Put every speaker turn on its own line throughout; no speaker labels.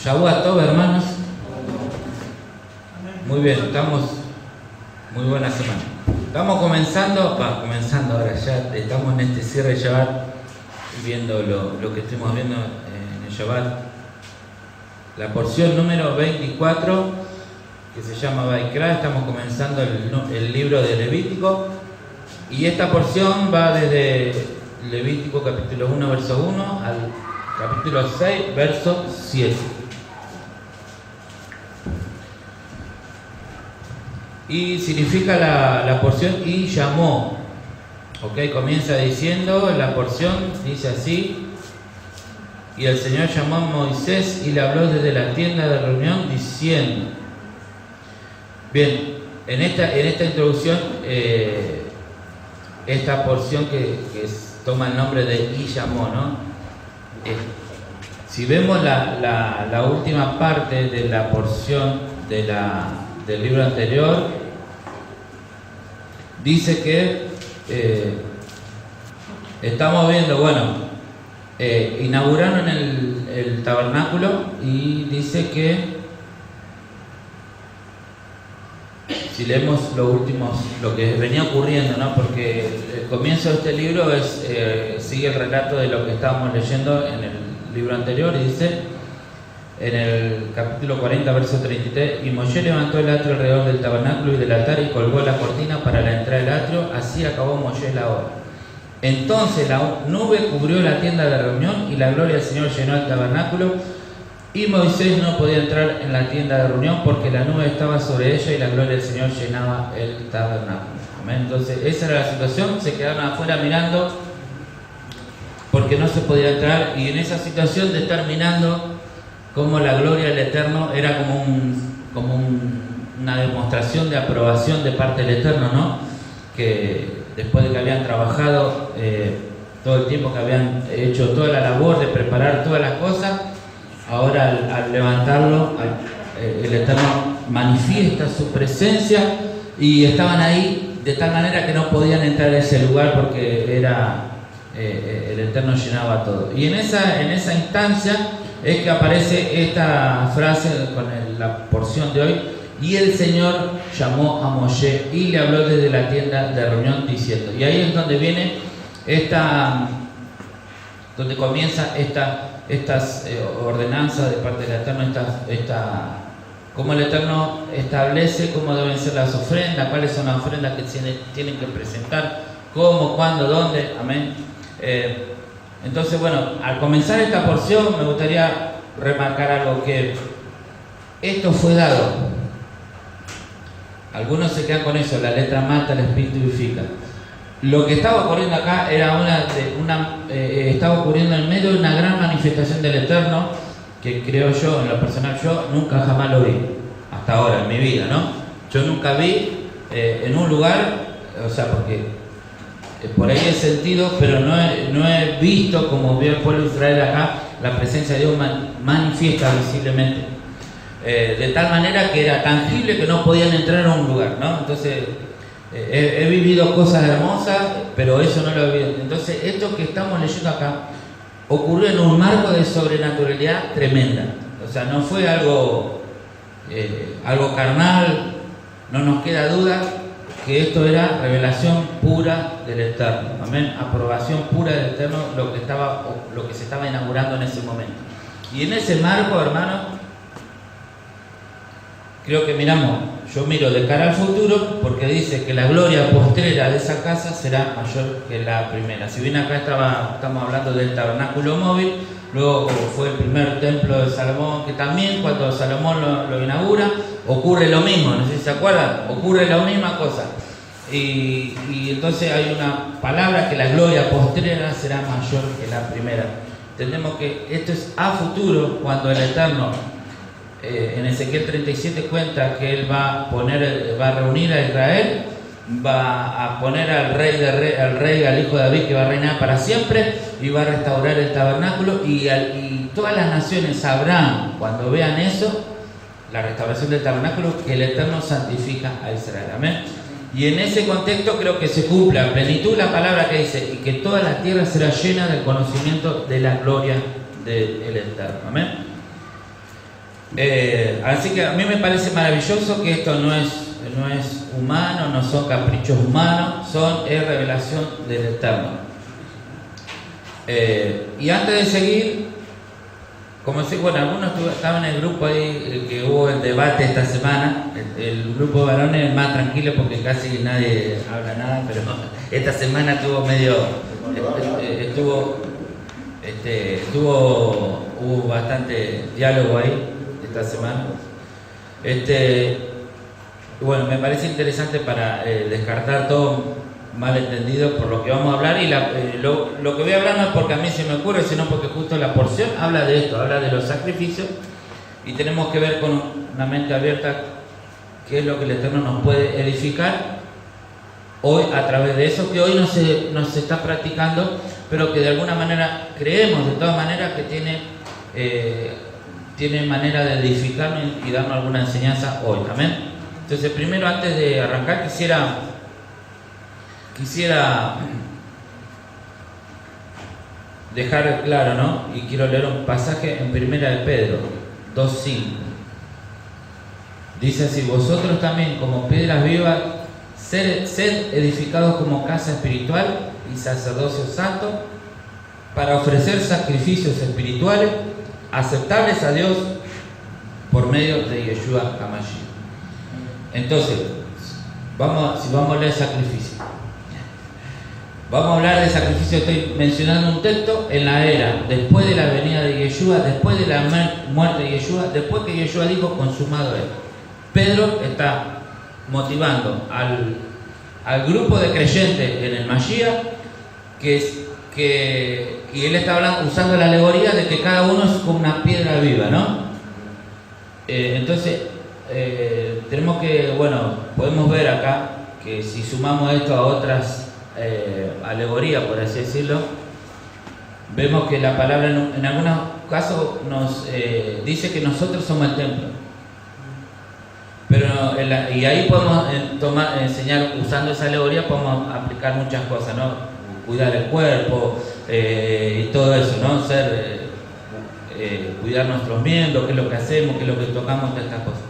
Shavuot Tov, hermanos. Muy bien, estamos. Muy buena semana. Estamos comenzando ahora, ya estamos en este cierre de Shabbat, viendo lo que estuvimos viendo en el Shabbat. La porción número 24, que se llama Vaikra. Estamos comenzando el libro de Levítico. Y esta porción va desde Levítico capítulo 1, verso 1, al capítulo 6, verso 7. Y significa la porción y llamó. Ok, comienza diciendo, la porción dice así: y el Señor llamó a Moisés y le habló desde la tienda de reunión diciendo. Bien, en esta introducción, esta porción que toma el nombre de y llamó, ¿no? Si vemos la última parte de la porción del libro anterior, dice que estamos viendo, inauguraron el tabernáculo, y dice que si leemos lo que venía ocurriendo, ¿no? Porque el comienzo de este libro sigue el relato de lo que estábamos leyendo en el libro anterior, y dice en el capítulo 40, verso 33: y Moshe levantó el atrio alrededor del tabernáculo y del altar y colgó la cortina para la entrada del atrio. Así acabó Moshe la obra. Entonces la nube cubrió la tienda de reunión y la gloria del Señor llenó el tabernáculo, y Moisés no podía entrar en la tienda de reunión porque la nube estaba sobre ella y la gloria del Señor llenaba el tabernáculo. Amén. Entonces esa era la situación, se quedaron afuera mirando porque no se podía entrar, y en esa situación de estar mirando como la gloria del Eterno era como una demostración de aprobación de parte del Eterno, ¿no? Que después de que habían trabajado todo el tiempo, que habían hecho toda la labor de preparar todas las cosas, ahora al levantarlo, el Eterno manifiesta su presencia, y estaban ahí de tal manera que no podían entrar a ese lugar porque el Eterno llenaba todo. Y en esa instancia es que aparece esta frase con la porción de hoy: y el Señor llamó a Moshe y le habló desde la tienda de reunión diciendo. Y ahí es donde viene donde comienza estas ordenanzas de parte del Eterno, cómo el Eterno establece cómo deben ser las ofrendas, cuáles son las ofrendas que tienen que presentar, cómo, cuándo, dónde. Amén. Entonces, al comenzar esta porción me gustaría remarcar algo, que esto fue dado. Algunos se quedan con eso: la letra mata, el espíritu vivifica. Lo que estaba ocurriendo acá era estaba ocurriendo en medio de una gran manifestación del Eterno, que creo yo, en lo personal, yo nunca jamás lo vi hasta ahora en mi vida, ¿no? Yo nunca vi en un lugar, porque por ahí he sentido, pero no he visto, como vio el pueblo de Israel acá, la presencia de Dios manifiesta visiblemente, de tal manera que era tangible que no podían entrar a un lugar, ¿no? Entonces he vivido cosas hermosas, pero eso no lo he vivido. Entonces esto que estamos leyendo acá ocurrió en un marco de sobrenaturalidad tremenda. No fue algo carnal. No nos queda duda que esto era revelación pura del Eterno. Amén. Aprobación pura del Eterno, lo que se estaba inaugurando en ese momento. Y en ese marco, hermano, creo que yo miro de cara al futuro, porque dice que la gloria postrera de esa casa será mayor que la primera. Si bien acá estamos hablando del tabernáculo móvil, luego fue el primer templo de Salomón, que también cuando Salomón lo inaugura, ocurre lo mismo, no sé si se acuerdan, ocurre la misma cosa. Y entonces hay una palabra, que la gloria postrera será mayor que la primera. Entendemos que esto es a futuro, cuando el Eterno, en Ezequiel 37 cuenta que Él va a reunir a Israel, va a poner al rey, al hijo de David, que va a reinar para siempre, y va a restaurar el tabernáculo, y todas las naciones sabrán, cuando vean eso, la restauración del tabernáculo, que el Eterno santifica a Israel. Amén. Y en ese contexto creo que se cumple a plenitud la palabra que dice: y que toda la tierra será llena del conocimiento de la gloria del Eterno. Amén. Así que a mí me parece maravilloso que esto no es humano, no son caprichos humanos, es revelación del Eterno. Y antes de seguir, como sé, bueno, algunos estaban en el grupo ahí que hubo el debate esta semana. El grupo de varones es más tranquilo porque casi nadie habla nada, pero esta semana tuvo hubo bastante diálogo ahí esta semana. Bueno, me parece interesante para descartar todo malentendido por lo que vamos a hablar, y lo que voy a hablar no es porque a mí se me ocurre, sino porque justo la porción habla de esto, habla de los sacrificios, y tenemos que ver con una mente abierta qué es lo que el Eterno nos puede edificar hoy a través de eso, que hoy no se está practicando, pero que de alguna manera creemos de todas maneras que tiene manera de edificarnos y darnos alguna enseñanza hoy. Amén. Entonces, primero, antes de arrancar, quisiera dejar claro, ¿no? Y quiero leer un pasaje en Primera de Pedro 2:5. Dice así: vosotros también, como piedras vivas, sed edificados como casa espiritual y sacerdocio santo, para ofrecer sacrificios espirituales aceptables a Dios por medio de Yeshua HaMashiach. Entonces, vamos a leer sacrificio. Vamos a hablar de sacrificio. Estoy mencionando un texto en la era después de la venida de Yeshua, después de la muerte de Yeshua, después que Yeshua dijo consumado es. Pedro está motivando al grupo de creyentes en el Mashiach, y él está usando la alegoría de que cada uno es como una piedra viva, ¿no? Entonces, tenemos que, podemos ver acá que si sumamos esto a otras alegorías, por así decirlo, vemos que la palabra en algunos casos nos dice que nosotros somos el templo. Pero y ahí podemos enseñar, usando esa alegoría, podemos aplicar muchas cosas, ¿no? Cuidar el cuerpo y todo eso, ¿no? Cuidar nuestros miembros, qué es lo que hacemos, qué es lo que tocamos, todas estas cosas.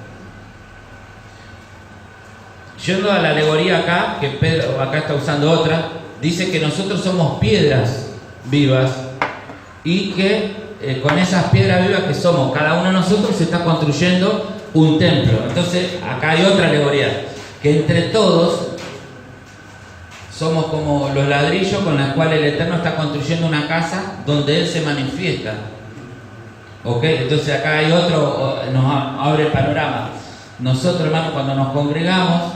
Yendo a la alegoría acá, que Pedro acá está usando otra, dice que nosotros somos piedras vivas y que con esas piedras vivas que somos, cada uno de nosotros se está construyendo un templo. Entonces, acá hay otra alegoría, que entre todos somos como los ladrillos con los cuales el Eterno está construyendo una casa donde Él se manifiesta. ¿Ok? Entonces acá hay otro, nos abre el panorama. Nosotros, hermanos, cuando nos congregamos,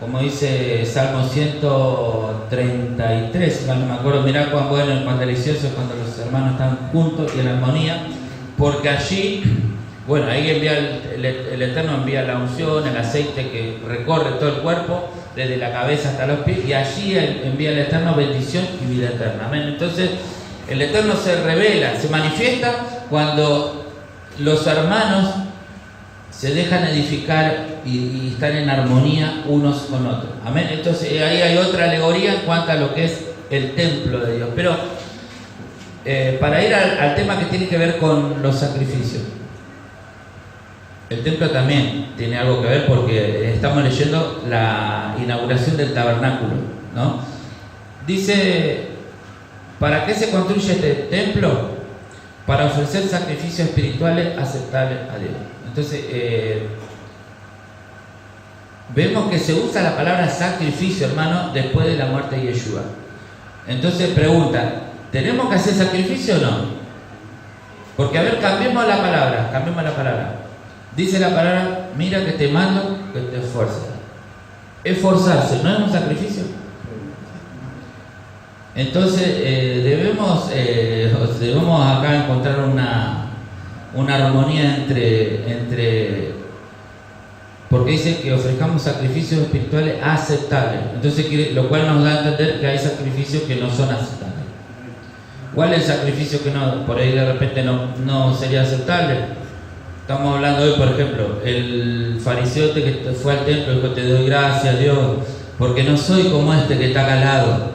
como dice Salmo 133, no me acuerdo, mirá cuán bueno y cuán delicioso es cuando los hermanos están juntos y en armonía, porque allí, ahí el Eterno envía la unción, el aceite que recorre todo el cuerpo, desde la cabeza hasta los pies, y allí envía el Eterno bendición y vida eterna. Amén. Entonces, el Eterno se revela, se manifiesta cuando los hermanos se dejan edificar y están en armonía unos con otros. Amén. Entonces, ahí hay otra alegoría en cuanto a lo que es el templo de Dios. Pero, para ir al tema que tiene que ver con los sacrificios. El templo también tiene algo que ver porque estamos leyendo la inauguración del tabernáculo, ¿no? Dice, ¿para qué se construye este templo? Para ofrecer sacrificios espirituales aceptables a Dios. Entonces, vemos que se usa la palabra sacrificio, hermano, después de la muerte de Yeshua. Entonces preguntan, ¿tenemos que hacer sacrificio o no? Porque, a ver, cambiemos la palabra. Dice la palabra, mira que te mando que te esfuerces. Esforzarse, ¿no es un sacrificio? Entonces, debemos acá encontrar una armonía entre porque dice que ofrezcamos sacrificios espirituales aceptables. Entonces, lo cual nos da a entender que hay sacrificios que no son aceptables. ¿Cuál es el sacrificio que por ahí de repente no sería aceptable? Estamos hablando hoy, por ejemplo, el fariseo que fue al templo y dijo: te doy gracias, Dios, porque no soy como este que está acá al lado.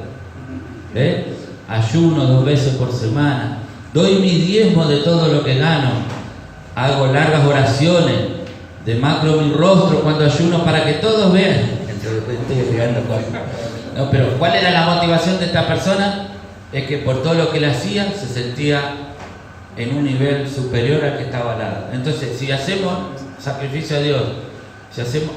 Ayuno 2 veces por semana, doy mi diezmo de todo lo que gano. hago largas oraciones, demacro mi rostro cuando ayuno para que todos vean. Estoy agregando cosas. No, pero ¿cuál era la motivación de esta persona? Es que por todo lo que él hacía se sentía en un nivel superior al que estaba al lado. Entonces, si hacemos sacrificio a Dios,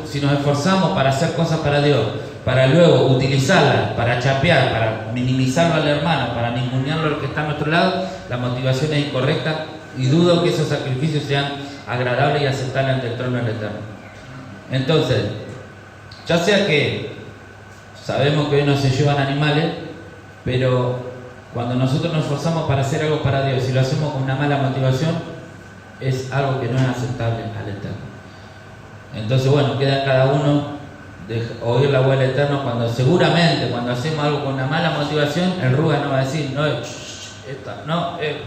si nos esforzamos para hacer cosas para Dios, para luego utilizarlas, para chapear, para minimizarlo al hermano, para ningunearlo al que está a nuestro lado, la motivación es incorrecta y dudo que esos sacrificios sean agradables y aceptables ante el trono del Eterno. Entonces, ya sea que sabemos que hoy no se llevan animales, pero cuando nosotros nos esforzamos para hacer algo para Dios y lo hacemos con una mala motivación, es algo que no es aceptable al Eterno. Entonces, bueno, queda cada uno de oír la voz del Eterno seguramente cuando hacemos algo con una mala motivación, el Ruga nos va a decir,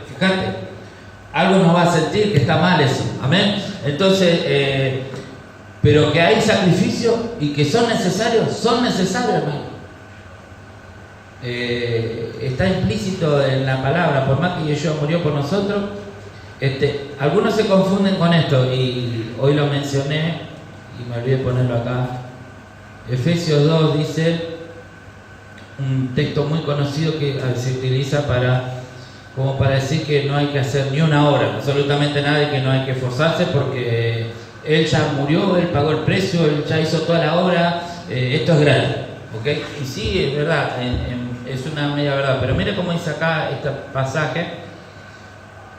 fíjate, algo nos va a sentir que está mal eso, amén. Entonces, pero que hay sacrificios y que son necesarios, hermano. Está implícito en la palabra, por más que Yeshua murió por nosotros. Algunos se confunden con esto y hoy lo mencioné y me olvidé ponerlo acá. Efesios 2 dice un texto muy conocido que se utiliza como para decir que no hay que hacer ni una obra, absolutamente nada, y que no hay que esforzarse porque Él ya murió, Él pagó el precio, Él ya hizo toda la obra, esto es gratis, ¿okay? Y sí, es verdad, es una media verdad, pero mire cómo dice acá este pasaje,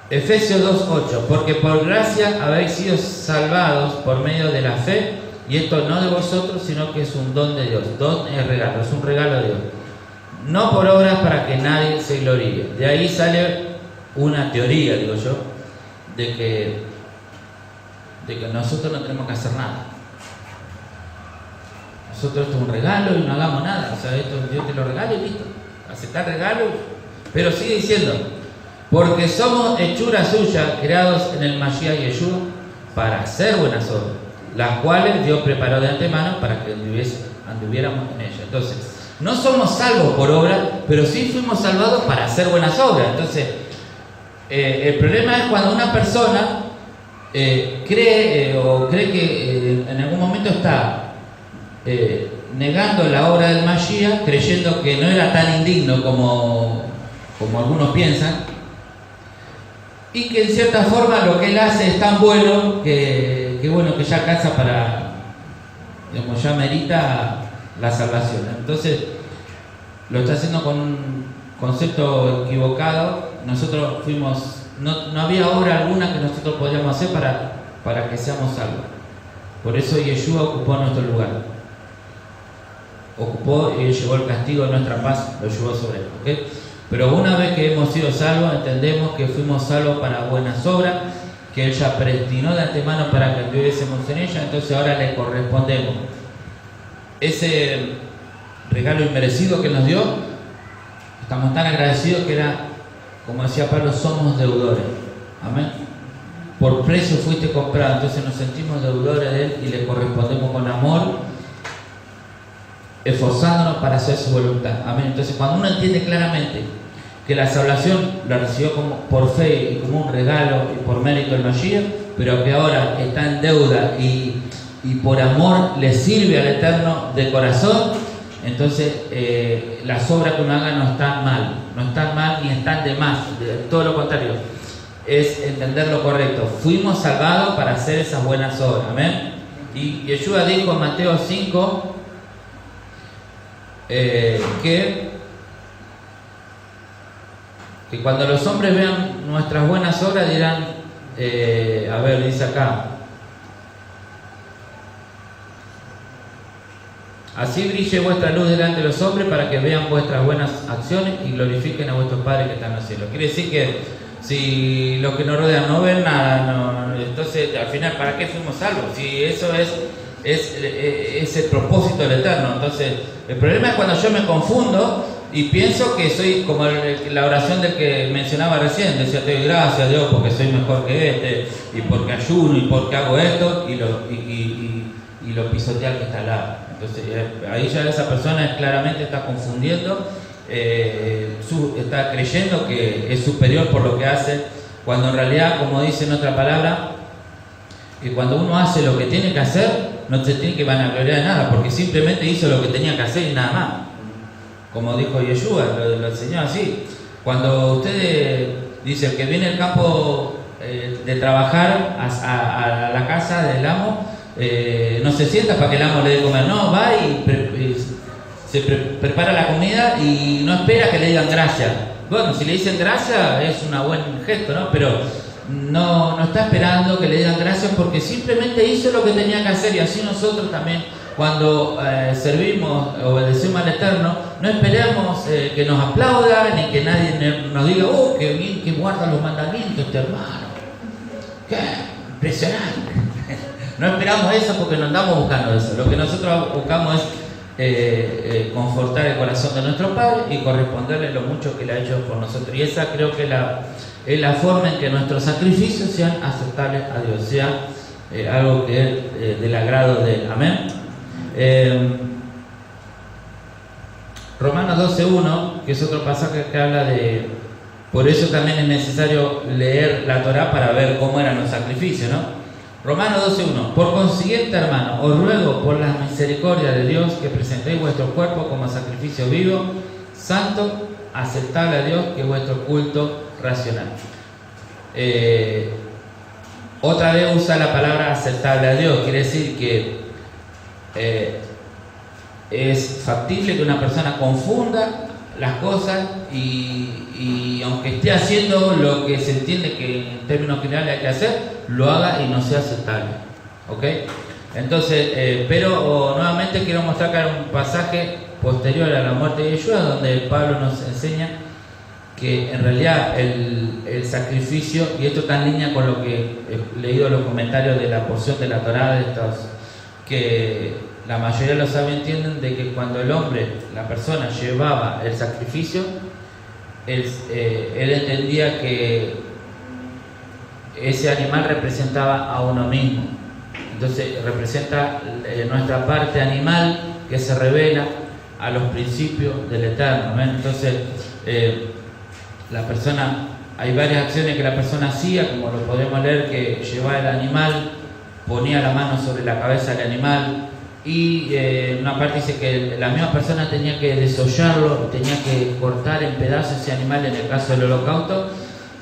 Efesios 2:8, porque por gracia habéis sido salvados por medio de la fe, y esto no de vosotros, sino que es un don de Dios. Don es regalo, es un regalo de Dios. No por obras para que nadie se gloríe. De ahí sale una teoría, digo yo, de que nosotros no tenemos que hacer nada. Nosotros esto es un regalo y no hagamos nada. O sea, esto Dios te lo regala y listo. Aceptar regalo. Pero sigue diciendo, porque somos hechura suya, creados en el Mashiach Yeshua, para hacer buenas obras, las cuales Dios preparó de antemano para que anduviéramos en ellas. Entonces, no somos salvos por obra, pero sí fuimos salvados para hacer buenas obras. Entonces, el problema es cuando una persona cree que en algún momento está negando la obra del Mashiach, creyendo que no era tan indigno como algunos piensan, y que en cierta forma lo que él hace es tan bueno que ya alcanza para, digamos, ya merita la salvación. Entonces lo está haciendo con un concepto equivocado. Nosotros no había obra alguna que nosotros podíamos hacer para que seamos salvos. Por eso Yeshua ocupó nuestro lugar, ocupó y llevó el castigo de nuestra paz, lo llevó sobre él, ¿okay? Pero una vez que hemos sido salvos, entendemos que fuimos salvos para buenas obras, que Él ya predestinó de antemano para que viviésemos en ella. Entonces ahora le correspondemos ese regalo inmerecido que nos dio. Estamos tan agradecidos que era, como decía Pablo, somos deudores. Amén. Por precio fuiste comprado, entonces nos sentimos deudores de Él y le correspondemos con amor, esforzándonos para hacer su voluntad. Amén. Entonces cuando uno entiende claramente que la salvación la recibió por fe y como un regalo y por mérito del Mashiach, pero que ahora está en deuda y por amor le sirve al Eterno de corazón, entonces las obras que uno haga no están mal ni están de más, todo lo contrario, es entender lo correcto. Fuimos salvados para hacer esas buenas obras. Amén. Y Yeshua dijo en Mateo 5 que cuando los hombres vean nuestras buenas obras dirán, dice acá, así brille vuestra luz delante de los hombres para que vean vuestras buenas acciones y glorifiquen a vuestros padres que están en los cielos. Quiere decir que si los que nos rodean no ven nada, entonces al final, ¿para qué fuimos salvos? Si eso es el propósito del Eterno. Entonces el problema es cuando yo me confundo y pienso que soy como la oración del que mencionaba recién, decía, te doy gracias a Dios porque soy mejor que y porque ayuno y porque hago esto, y lo pisotea al que está al lado. Entonces ahí ya esa persona claramente está confundiendo, está creyendo que es superior por lo que hace, cuando en realidad, como dice en otra palabra, Y cuando uno hace lo que tiene que hacer, no se tiene que vanagloriar de nada, porque simplemente hizo lo que tenía que hacer y nada más. Como dijo Yeshua, lo enseñó así. Cuando usted dice, el que viene al campo de trabajar a la casa del amo, no se sienta para que el amo le dé comer, no, va y prepara la comida y no espera que le digan gracias. Bueno, si le dicen gracias es un buen gesto, ¿no? Pero no está esperando que le digan gracias porque simplemente hizo lo que tenía que hacer. Y así nosotros también, cuando servimos, obedecemos al Eterno, no esperamos que nos aplaudan ni que nadie nos diga, oh, qué bien que guarda los mandamientos este hermano, qué impresionante. No esperamos eso porque no andamos buscando eso. Lo que nosotros buscamos es confortar el corazón de nuestro Padre y corresponderle lo mucho que le ha hecho por nosotros. Y esa creo que es la forma en que nuestros sacrificios sean aceptables a Dios, sea algo que es del agrado de Él. Amén. Romanos 12:1, que es otro pasaje que habla de... Por eso también es necesario leer la Torá para ver cómo eran los sacrificios, ¿no? Romanos 12:1. Por consiguiente, hermano, os ruego por la misericordia de Dios que presentéis vuestro cuerpo como sacrificio vivo, santo, aceptable a Dios, que es vuestro culto racional. Otra vez usa la palabra aceptable a Dios, quiere decir que es factible que una persona confunda las cosas y aunque esté haciendo lo que se entiende que en términos generales hay que hacer, lo haga y no sea aceptable. ¿Ok? Entonces, pero nuevamente quiero mostrar que hay un pasaje posterior a la muerte de Yeshua donde Pablo nos enseña que en realidad el sacrificio, y esto está en línea con lo que he leído en los comentarios de la porción de la Torá de estos, que la mayoría de los sabios entienden de que cuando el hombre, la persona, llevaba el sacrificio, él entendía que ese animal representaba a uno mismo. Entonces representa nuestra parte animal que se revela a los principios del Eterno, ¿ven? Entonces la persona, hay varias acciones que la persona hacía, como lo podemos leer, que llevaba el animal, ponía la mano sobre la cabeza del animal, y una parte dice que la misma persona tenía que desollarlo, tenía que cortar en pedazos ese animal en el caso del holocausto,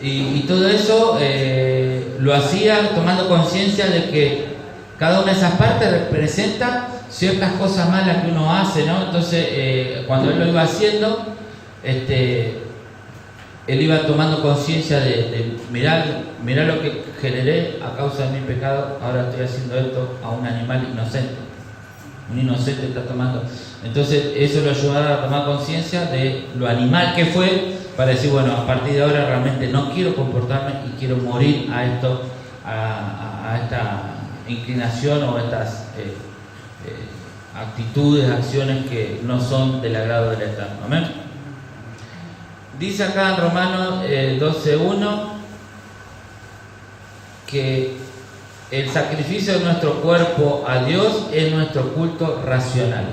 y todo eso lo hacía tomando conciencia de que cada una de esas partes representa ciertas cosas malas que uno hace, ¿no? Entonces cuando él lo iba haciendo, él iba tomando conciencia de mirar lo que generé a causa de mi pecado, ahora estoy haciendo esto a un animal inocente. Un inocente está tomando. Entonces eso lo ayudaba a tomar conciencia de lo animal que fue, para decir, bueno, a partir de ahora realmente no quiero comportarme y quiero morir a esto, a esta inclinación o a estas actitudes, acciones que no son del agrado del Eterno. Amén. Dice acá en Romanos 12:1 que el sacrificio de nuestro cuerpo a Dios es nuestro culto racional.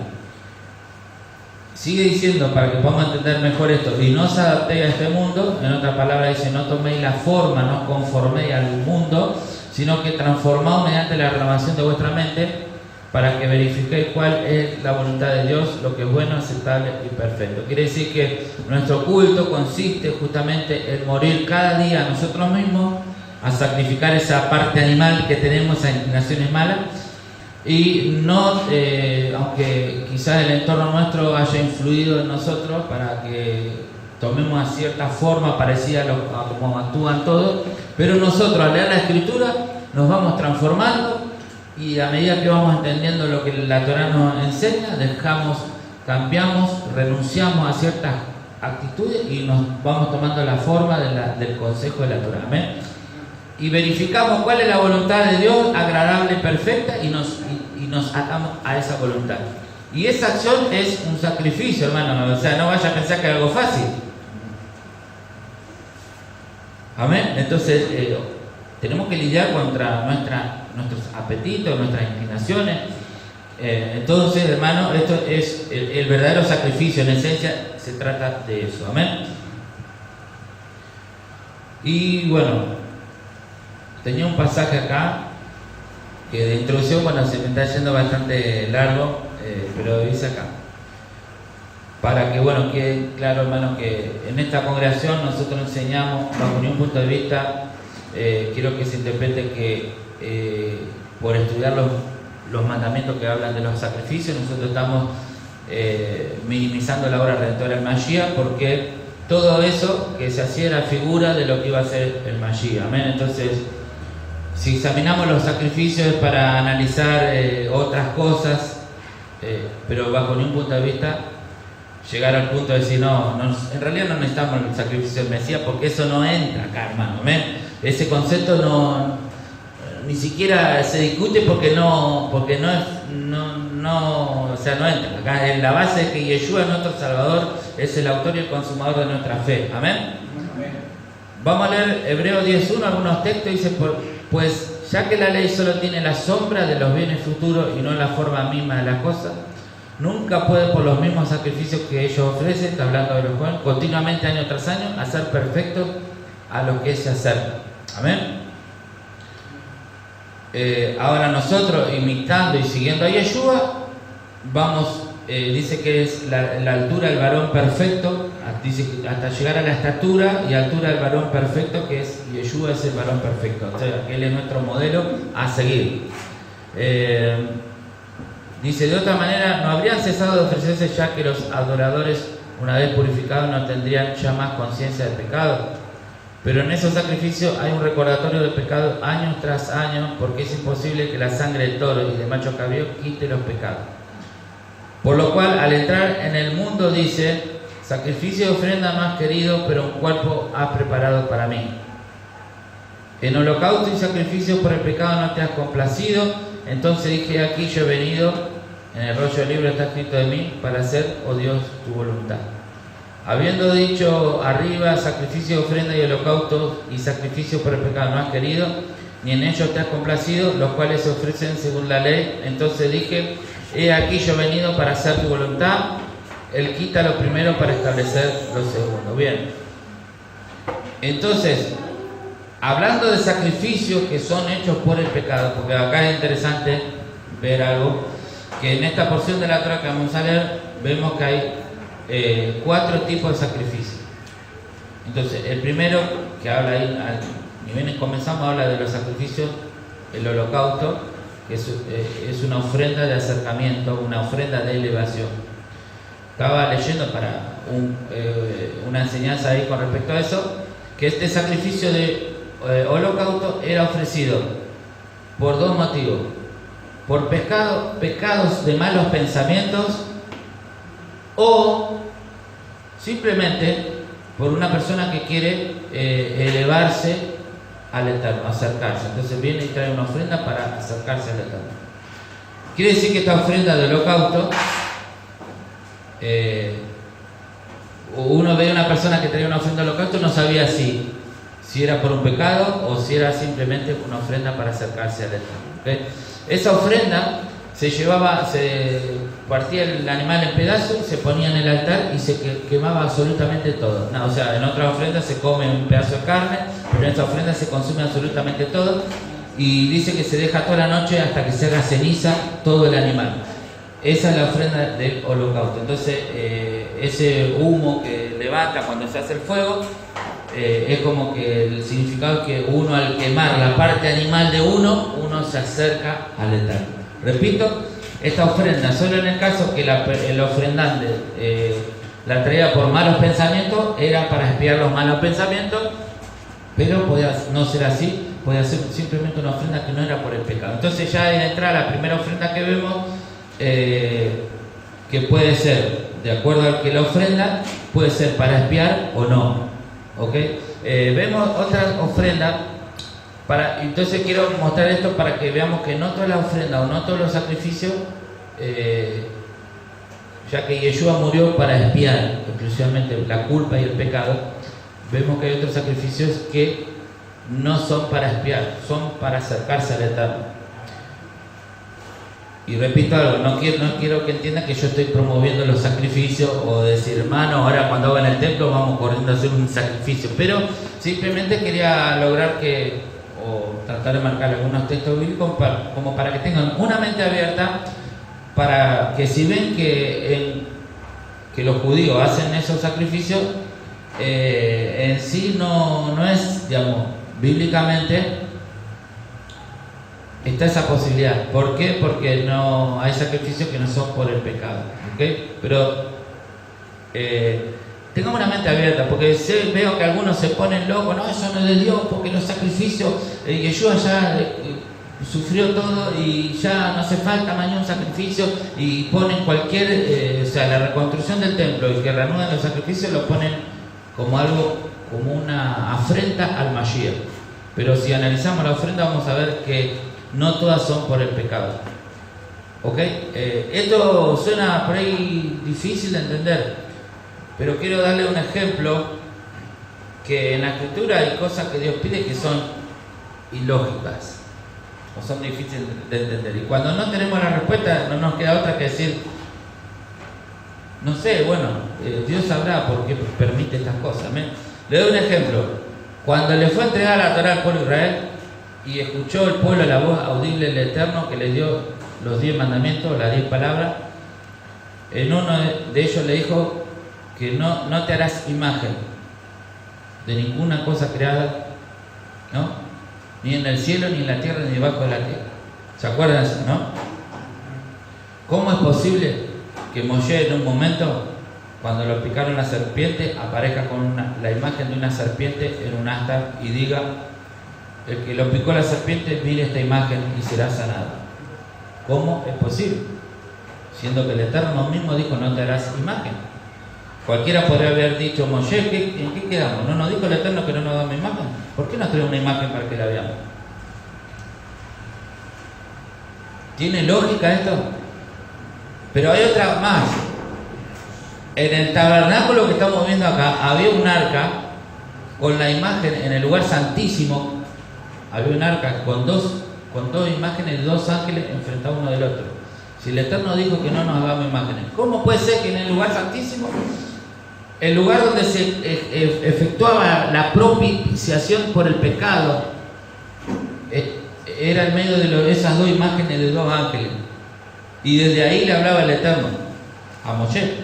Sigue diciendo, para que podamos entender mejor esto, y no os adaptéis a este mundo, en otra palabra dice, no toméis la forma, no os conforméis al mundo, sino que transformaos mediante la renovación de vuestra mente, para que verifiquéis cuál es la voluntad de Dios, lo que es bueno, aceptable y perfecto. Quiere decir que nuestro culto consiste justamente en morir cada día a nosotros mismos, a sacrificar esa parte animal que tenemos, esas inclinaciones malas, y no, aunque quizás el entorno nuestro haya influido en nosotros para que tomemos a cierta forma parecida a como actúan todos, pero nosotros al leer la Escritura nos vamos transformando y a medida que vamos entendiendo lo que la Torá nos enseña, cambiamos, renunciamos a ciertas actitudes y nos vamos tomando la forma del consejo de la Torá. ¿Amén? Y verificamos cuál es la voluntad de Dios, agradable y perfecta, y nos atamos a esa voluntad. Y esa acción es un sacrificio, hermano. O sea, no vaya a pensar que es algo fácil. Amén. Entonces, tenemos que lidiar contra nuestros apetitos, nuestras inclinaciones. Entonces, hermano, esto es el verdadero sacrificio. En esencia, se trata de eso. Amén. Y bueno, tenía un pasaje acá que de introducción, bueno, se me está yendo bastante largo, pero dice acá. Para que, bueno, quede claro, hermanos, que en esta congregación nosotros enseñamos, bajo ningún punto de vista, quiero que se interprete que por estudiar los mandamientos que hablan de los sacrificios, nosotros estamos minimizando la obra redentora del Mashiach, porque todo eso que se hacía era figura de lo que iba a ser el Mashiach. Amén. Entonces, si examinamos los sacrificios para analizar otras cosas, pero bajo ningún punto de vista llegar al punto de decir no, en realidad no necesitamos el sacrificio del Mesías, porque eso no entra acá, hermano. ¿Amén? Ese concepto ni siquiera se discute porque no entra. Acá en la base es que Yeshua, nuestro Salvador, es el autor y el consumador de nuestra fe. Amén. Amén. Vamos a leer Hebreos 10:1, algunos textos. Dice, pues ya que la ley solo tiene la sombra de los bienes futuros y no la forma misma de las cosas, nunca puede, por los mismos sacrificios que ellos ofrecen, está hablando de los jóvenes, continuamente año tras año, hacer perfectos a los que se acercan. Amén. Ahora nosotros, imitando y siguiendo a Yeshua, vamos, dice que es la altura del varón perfecto, dice hasta llegar a la estatura y altura del varón perfecto, que es Yeshua, es el varón perfecto, o sea, que él es nuestro modelo a seguir. Dice, de otra manera, no habrían cesado de ofrecerse, ya que los adoradores, una vez purificados, no tendrían ya más conciencia del pecado. Pero en esos sacrificios hay un recordatorio del pecado año tras año, porque es imposible que la sangre de toro y de macho cabrío quite los pecados. Por lo cual, al entrar en el mundo, dice, sacrificio y ofrenda más querido, pero un cuerpo has preparado para mí. En holocausto y sacrificio por el pecado no te has complacido. Entonces dije, aquí yo he venido, en el rollo del libro está escrito de mí, para hacer, oh Dios, tu voluntad. Habiendo dicho arriba, sacrificio, ofrenda y holocausto y sacrificio por el pecado no has querido, ni en ellos te has complacido, los cuales se ofrecen según la ley. Entonces dije, he aquí yo he venido para hacer tu voluntad. Él quita lo primero para establecer lo segundo. Bien. Entonces, hablando de sacrificios que son hechos por el pecado, porque acá es interesante ver algo, que en esta porción de la Torá que vamos a leer, vemos que hay 4 tipos de sacrificios. Entonces, el primero que habla ahí, ni bien comenzamos, habla de los sacrificios, el holocausto, que es una ofrenda de acercamiento, una ofrenda de elevación. Estaba leyendo para una enseñanza ahí con respecto a eso, que este sacrificio de holocausto era ofrecido por 2 motivos: por pecados de malos pensamientos, o simplemente por una persona que quiere elevarse al Eterno, acercarse. Entonces viene y trae una ofrenda para acercarse al Eterno. Quiere decir que esta ofrenda de holocausto, uno ve a una persona que traía una ofrenda de holocausto, no sabía si era por un pecado o si era simplemente una ofrenda para acercarse al Eterno. ¿Okay? Esa ofrenda se partía el animal en pedazos, se ponía en el altar y se quemaba absolutamente todo. No, o sea, en otras ofrendas se come un pedazo de carne, pero en esta ofrenda se consume absolutamente todo, y dice que se deja toda la noche hasta que se haga ceniza todo el animal. Esa es la ofrenda del holocausto. Entonces, ese humo que levanta cuando se hace el fuego, es como que el significado es que uno, al quemar la parte animal de uno se acerca al Eterno. Repito, esta ofrenda, solo en el caso que el ofrendante la traía por malos pensamientos, era para expiar los malos pensamientos, pero podía no ser así, podía ser simplemente una ofrenda que no era por el pecado. Entonces ya de entrada la primera ofrenda que vemos, que puede ser, de acuerdo al que la ofrenda, puede ser para expiar o no. ¿Okay? Vemos otra ofrenda. Entonces quiero mostrar esto para que veamos que no todas las ofrendas o no todos los sacrificios, ya que Yeshua murió para expiar exclusivamente la culpa y el pecado, vemos que hay otros sacrificios que no son para expiar, son para acercarse al Eterno. Y repito algo, no quiero que entiendan que yo estoy promoviendo los sacrificios o decir, hermano, ahora cuando hago en el templo vamos corriendo a hacer un sacrificio, pero simplemente quería lograr que, o tratar de marcar algunos textos bíblicos como para que tengan una mente abierta, para que si ven que los judíos hacen esos sacrificios, en sí no es, digamos, bíblicamente está esa posibilidad. ¿Por qué? Porque no hay sacrificios que no son por el pecado, ¿okay? Pero tengamos una mente abierta, porque veo que algunos se ponen locos, no, eso no es de Dios, porque los sacrificios, Yeshua ya sufrió todo y ya no hace falta más ni un sacrificio, y ponen cualquier, o sea, la reconstrucción del templo y que reanuden los sacrificios lo ponen como algo, como una afrenta al Mashiach. Pero si analizamos la ofrenda vamos a ver que no todas son por el pecado. ¿Ok? Esto suena por ahí difícil de entender, pero quiero darle un ejemplo que en la escritura hay cosas que Dios pide que son ilógicas o son difíciles de entender, y cuando no tenemos la respuesta no nos queda otra que decir, no sé, bueno, Dios sabrá por qué permite estas cosas. Le doy un ejemplo. Cuando le fue a entregar la Torá al pueblo de Israel y escuchó el pueblo la voz audible del Eterno que le dio los 10 mandamientos, las 10 palabras, en uno de ellos le dijo que no te harás imagen de ninguna cosa creada, ¿no? Ni en el cielo, ni en la tierra, ni debajo de la tierra. ¿Se acuerdan de eso, no? ¿Cómo es posible que Moshe en un momento, cuando lo picaron la serpiente, aparezca con la imagen de una serpiente en un asta y diga, el que lo picó la serpiente, mire esta imagen y será sanado? ¿Cómo es posible? Siendo que el Eterno mismo dijo, no te harás imagen. Cualquiera podría haber dicho, Moshe, ¿en qué quedamos? ¿No nos dijo el Eterno que no nos damos imagen? ¿Por qué nos trae una imagen para que la veamos? ¿Tiene lógica esto? Pero hay otra más. En el tabernáculo que estamos viendo acá, había un arca con la imagen en el lugar santísimo. Había un arca con dos imágenes de 2 ángeles enfrentados uno del otro. Si el Eterno dijo que no nos hagamos imágenes, ¿cómo puede ser que en el lugar santísimo, el lugar donde se efectuaba la propiciación por el pecado, era en medio de esas 2 imágenes de 2 ángeles? Y desde ahí le hablaba el Eterno a Moshe.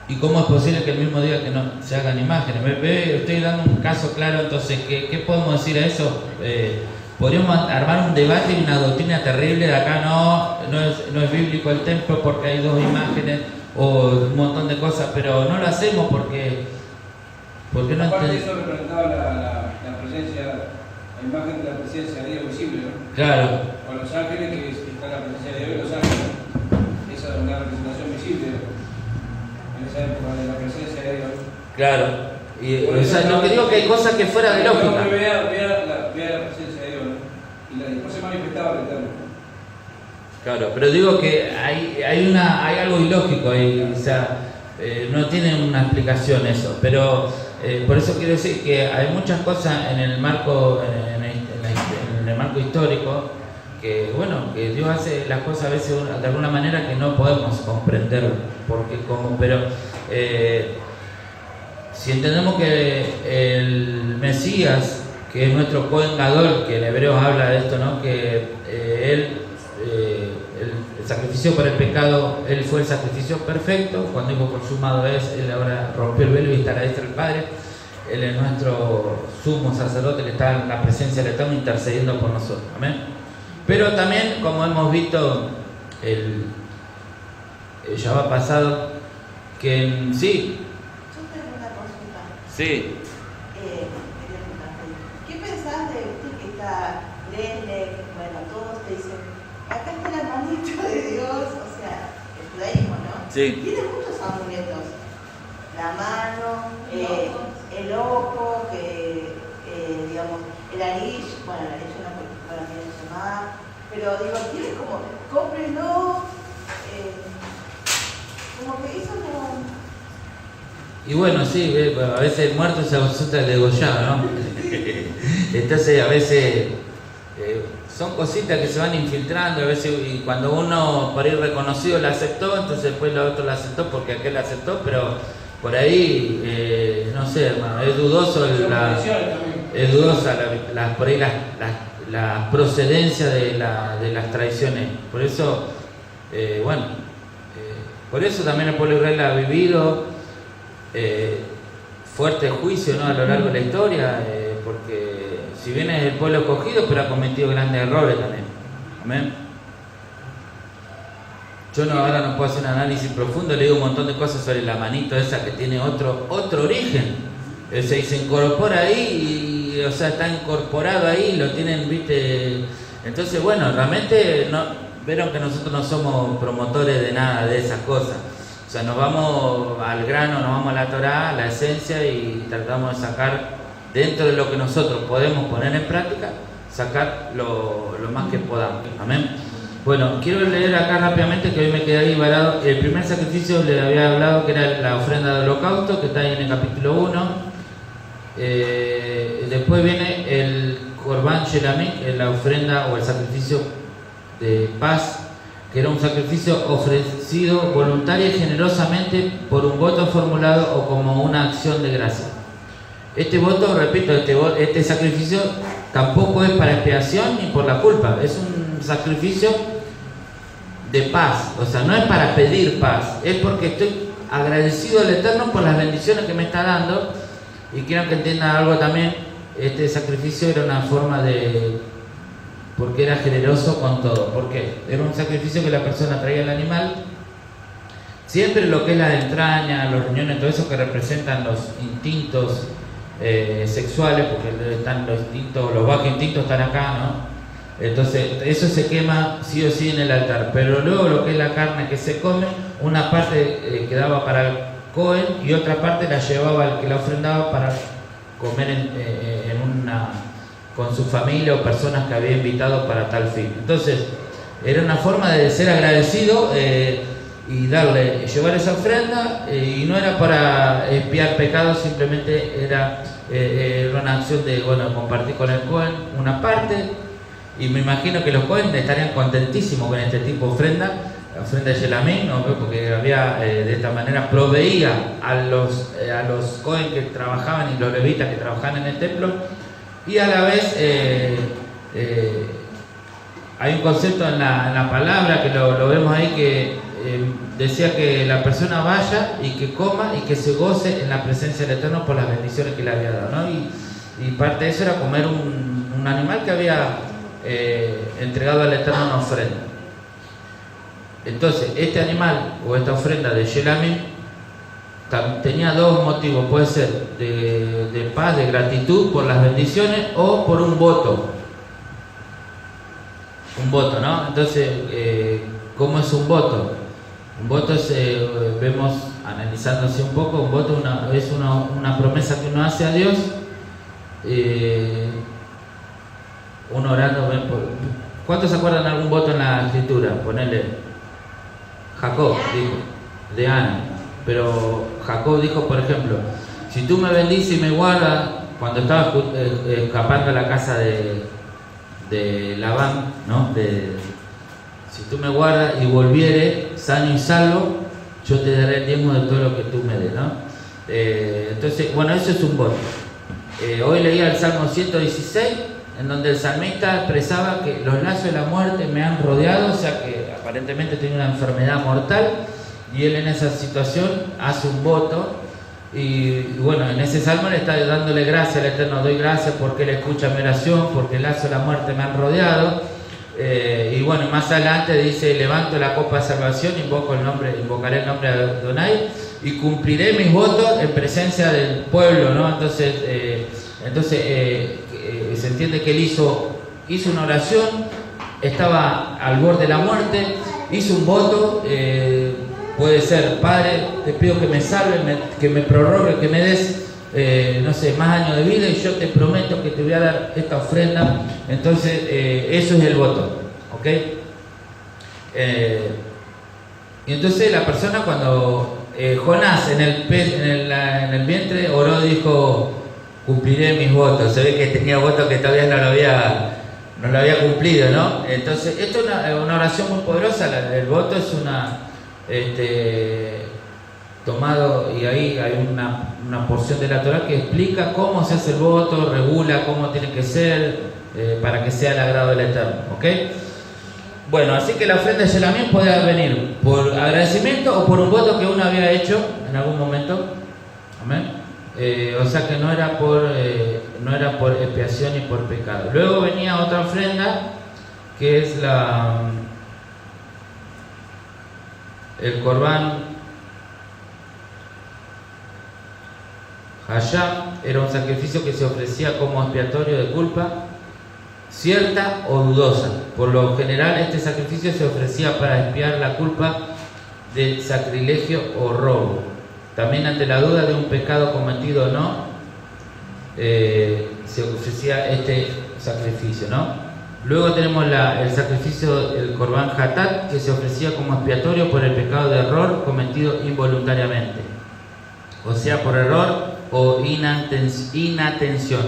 ¿Y cómo es posible que el mismo diga que no se hagan imágenes? Estoy dando un caso claro, entonces, ¿qué podemos decir a eso? Podríamos armar un debate y una doctrina terrible de acá, no es bíblico el templo porque hay 2 imágenes o un montón de cosas, pero no lo hacemos porque no entendemos.
Aparte de eso representaba la presencia, la imagen de la presencia de Dios visible, ¿no?
Claro.
Con los ángeles, que está la presencia de Dios y los ángeles. Esa es una representación visible en esa época de la presencia de Dios.
Claro. Y, o sea, lo que digo que hay cosas que fuera de lógica.
Vea la presencia de Dios, ¿no? Y después se manifestaba el Eterno.
Claro, pero digo que hay algo ilógico ahí, o sea, no tiene una explicación eso, pero por eso quiero decir que hay muchas cosas en el marco histórico que, bueno, que Dios hace las cosas a veces de alguna manera que no podemos comprender pero si entendemos que el Mesías, que es nuestro Cohen Gadol, que en Hebreos habla de esto, ¿no? Que el sacrificio por el pecado, él fue el sacrificio perfecto. Cuando dijo consumado es, él ahora rompió el velo y está a la diestra del Padre. Él es nuestro sumo sacerdote, que está en la presencia del Eterno intercediendo por nosotros. Amén. Pero también, como hemos visto el Shabbat pasado, que sí.
Yo tengo una consulta.
Sí.
¿Qué pensás de usted que está Lele? Bueno, todos te dicen, acá está la manito de Dios, o sea, el judaísmo, ¿no?
Sí.
Tiene muchos amuletos. La mano, el ojo, digamos, el anillo, bueno, el anillo no, porque para mí es llamada, pero digo, tiene como, cómprenlo, como que eso no...
Y bueno, sí, a veces el muerto se asusta el degollado, ¿no? Entonces a veces son cositas que se van infiltrando, a veces, y cuando uno por ahí reconocido la aceptó, entonces después el otro la aceptó porque aquel la aceptó, pero por ahí, no sé, hermano, es dudoso
Son condiciones también.
es dudosa por ahí la procedencia de las tradiciones. Por eso, por eso también el pueblo de Israel ha vivido fuerte juicio, ¿no?, a lo largo de la historia, porque si bien es el pueblo escogido, pero ha cometido grandes errores también. Amén. Yo ahora no puedo hacer un análisis profundo, le digo un montón de cosas sobre la manito esa que tiene otro origen. Se incorpora ahí y, o sea, está incorporado ahí, lo tienen, viste. Entonces, bueno, realmente vieron que nosotros no somos promotores de nada de esas cosas. O sea, nos vamos al grano, nos vamos a la Torá, a la esencia, y tratamos de sacar, dentro de lo que nosotros podemos poner en práctica, sacar lo más que podamos. Amén. Bueno, quiero leer acá rápidamente, que hoy me quedé ahí varado. El primer sacrificio le había hablado, que era la ofrenda de holocausto, que está ahí en el capítulo 1. Después viene el Korban Shelamit, la ofrenda o el sacrificio de paz, que era un sacrificio ofrecido voluntaria y generosamente por un voto formulado o como una acción de gracia. Este voto, repito, este sacrificio tampoco es para expiación ni por la culpa, es un sacrificio de paz, o sea, no es para pedir paz, es porque estoy agradecido al Eterno por las bendiciones que me está dando. Y quiero que entiendan algo también, este sacrificio era una forma porque era generoso con todo. ¿Por qué? Era un sacrificio que la persona traía el animal, siempre lo que es la entraña, los riñones, todo eso que representan los instintos sexuales, porque están los instintos, los bajos instintos están acá, ¿no? Entonces eso se quema sí o sí en el altar, pero luego lo que es la carne que se come, una parte quedaba para el Cohen y otra parte la llevaba al que la ofrendaba para comer con su familia o personas que había invitado para tal fin. Entonces era una forma de ser agradecido y llevar esa ofrenda, y no era para expiar pecados, simplemente era una acción de compartir con el Cohen una parte. Y me imagino que los Cohen estarían contentísimos con este tipo de ofrenda, la ofrenda de Shelamim, ¿no? Porque había de esta manera proveía a los Cohen que trabajaban y los levitas que trabajaban en el templo, y a la vez hay un concepto en la palabra que lo vemos ahí, que decía que la persona vaya y que coma y que se goce en la presencia del Eterno por las bendiciones que le había dado, ¿no? Y parte de eso era comer un animal que había entregado al Eterno una ofrenda. Entonces este animal o esta ofrenda de Shelamim tenía dos motivos: puede ser de paz, de gratitud por las bendiciones, o por un voto, ¿no? Entonces ¿cómo es un voto? Un voto es, vemos analizándose un poco, un voto es una promesa que uno hace a Dios, uno orando. ¿Cuántos se acuerdan de algún voto en la escritura? Ponele Jacob, dijo, de Ana. Pero Jacob dijo, por ejemplo, si tú me bendices y me guardas, cuando estaba escapando a la casa de Labán, ¿no? Si tú me guardas y volviere sano y salvo, yo te daré el diezmo de todo lo que tú me des, ¿no? Entonces, bueno, eso es un voto. Hoy leía el Salmo 116, en donde el salmista expresaba que los lazos de la muerte me han rodeado, o sea que aparentemente tiene una enfermedad mortal, y él en esa situación hace un voto, y bueno, en ese salmo le está dándole gracias al Eterno. Doy gracias porque él escucha mi oración, porque el lazo de la muerte me han rodeado. Y bueno, más adelante dice: levanto la copa de salvación, invocaré el nombre de Adonai y cumpliré mis votos en presencia del pueblo, ¿no? Entonces se entiende que él hizo una oración, estaba al borde de la muerte, hizo un voto, puede ser: Padre, te pido que me salve, que me prorrogue, que me des más años de vida, y yo te prometo que te voy a dar esta ofrenda. Entonces eso es el voto, ¿ok? Y entonces la persona, cuando Jonás en el vientre oró, dijo: cumpliré mis votos. Se ve que tenía votos que todavía no lo había cumplido, ¿no? Entonces esto es una oración muy poderosa. El voto es tomado, y ahí hay una porción de la Torá que explica cómo se hace el voto, regula cómo tiene que ser, para que sea el agrado del Eterno, ¿ok? Bueno, así que la ofrenda de Shelamim puede venir por agradecimiento o por un voto que uno había hecho en algún momento, amén. O sea que no era por expiación ni por pecado. Luego venía otra ofrenda que es el Corbán Hayam. Era un sacrificio que se ofrecía como expiatorio de culpa cierta o dudosa. Por lo general este sacrificio se ofrecía para expiar la culpa de sacrilegio o robo. También ante la duda de un pecado cometido o no, se ofrecía este sacrificio, ¿no? Luego tenemos el sacrificio, el Corbán Hatat, que se ofrecía como expiatorio por el pecado de error cometido involuntariamente, o sea, por error o inatención.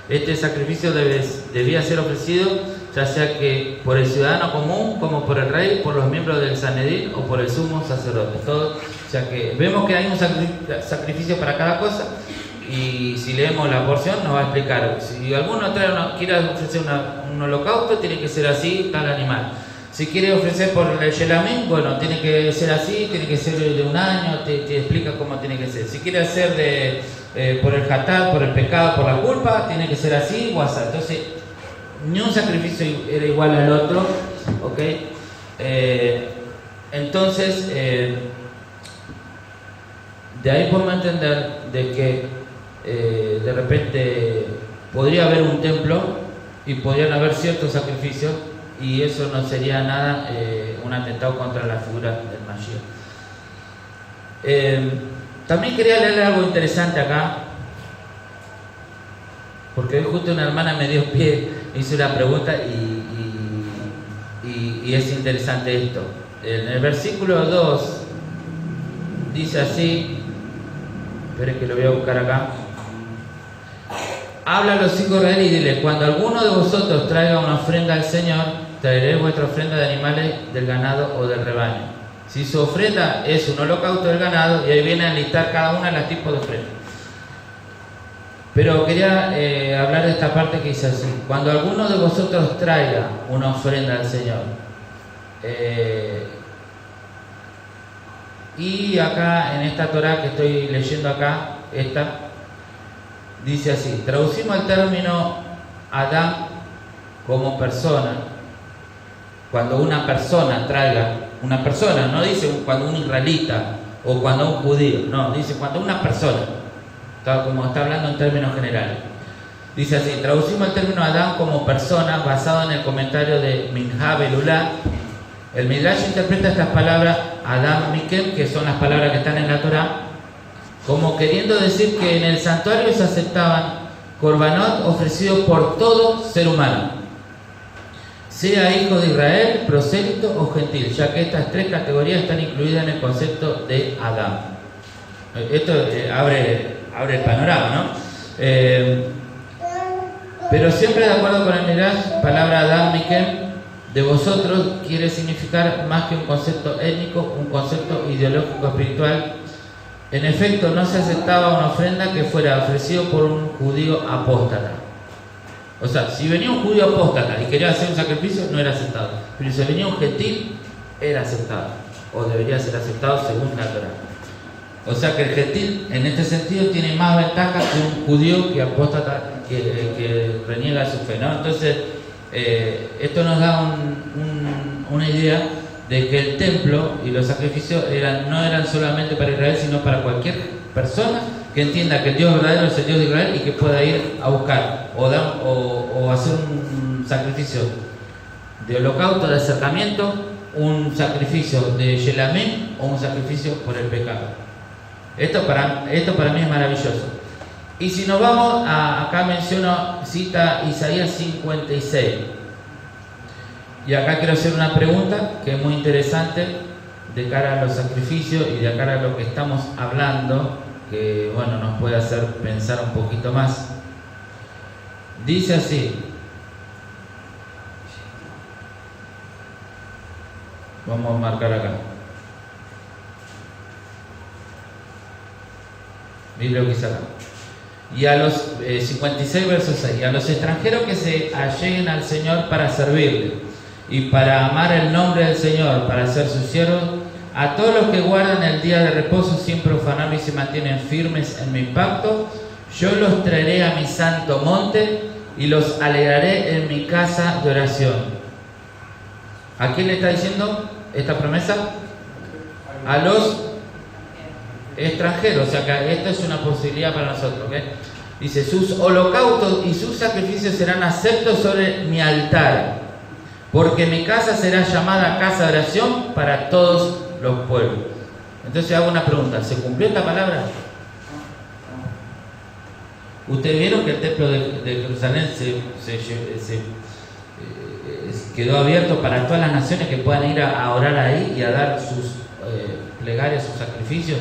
Este sacrificio debía ser ofrecido ya sea que por el ciudadano común, como por el rey, por los miembros del Sanedrín o por el sumo sacerdote. Todo, o sea que vemos que hay un sacrificio para cada cosa, y si leemos la porción nos va a explicar. Si alguno quiere ofrecer un holocausto, tiene que ser así, tal animal. Si quiere ofrecer por el Shelamim, bueno, tiene que ser así, tiene que ser de un año, te explica cómo tiene que ser. Si quiere hacer por el Hatat, por el pecado, por la culpa, tiene que ser así o así. Entonces, ni un sacrificio era igual al otro, ¿ok? Entonces, de ahí podemos entender de que de repente podría haber un templo y podrían haber ciertos sacrificios, y eso no sería nada un atentado contra la figura del Mashiach. También quería leer algo interesante acá, porque hoy justo una hermana me dio pie, hizo una pregunta y es interesante esto. En el versículo 2 dice así, esperen que lo voy a buscar acá. Habla a los hijos de Israel y dile: cuando alguno de vosotros traiga una ofrenda al Señor, traeré vuestra ofrenda de animales del ganado o del rebaño. Si su ofrenda es un holocausto del ganado, y ahí viene a listar cada una de las tipos de ofrenda. Pero quería hablar de esta parte que dice así: cuando alguno de vosotros traiga una ofrenda al Señor. Y acá en esta Torá que estoy leyendo acá, dice así, traducimos el término Adam como persona. Cuando una persona traiga, una persona, no dice cuando un israelita o cuando un judío, no, dice cuando una persona, como está hablando en términos generales. Dice así, traducimos el término Adam como persona basado en el comentario de Minha Belulá. El Midrash interpreta estas palabras Adam Mikem, que son las palabras que están en la Torá, como queriendo decir que en el santuario se aceptaban korbanot ofrecidos por todo ser humano, sea hijo de Israel, prosélito o gentil, ya que estas tres categorías están incluidas en el concepto de Adam. Esto abre el panorama, ¿no? Pero siempre de acuerdo con el Midrash, palabra Adam Mikem, de vosotros, quiere significar más que un concepto étnico, un concepto ideológico espiritual. En efecto, no se aceptaba una ofrenda que fuera ofrecido por un judío apóstata. O sea, si venía un judío apóstata y quería hacer un sacrificio, no era aceptado. Pero si venía un gentil, era aceptado, o debería ser aceptado según la Torá. O sea que el gentil, en este sentido, tiene más ventaja que un judío que apóstata, que reniega su fe, ¿no? Entonces, esto nos da una idea de que el templo y los sacrificios no eran solamente para Israel, sino para cualquier persona que entienda que el Dios verdadero es el Dios de Israel y que pueda ir a buscar o hacer un sacrificio de holocausto, de acercamiento, un sacrificio de Shelamim o un sacrificio por el pecado. Esto para mí es maravilloso. Y si nos vamos, acá cita Isaías 56. Y acá quiero hacer una pregunta que es muy interesante de cara a los sacrificios y de cara a lo que estamos hablando, que bueno, nos puede hacer pensar un poquito más. Dice así. Vamos a marcar acá. Mire lo que dice acá. Y a los 56 versos 6, a los extranjeros que se alleguen al Señor para servirle y para amar el nombre del Señor, para ser sus siervos, a todos los que guardan el día de reposo sin profanarlo y se mantienen firmes en mi pacto, yo los traeré a mi santo monte y los alegraré en mi casa de oración. ¿A quién le está diciendo esta promesa? A los extranjeros. O sea que esto es una posibilidad para nosotros, ¿okay? Dice, sus holocaustos y sus sacrificios serán aceptos sobre mi altar, porque mi casa será llamada casa de oración para todos los pueblos. Entonces hago una pregunta, ¿se cumplió esta palabra? ¿Ustedes vieron que el templo de Jerusalén quedó abierto para todas las naciones que puedan ir a orar ahí y a dar sus plegarias, sus sacrificios?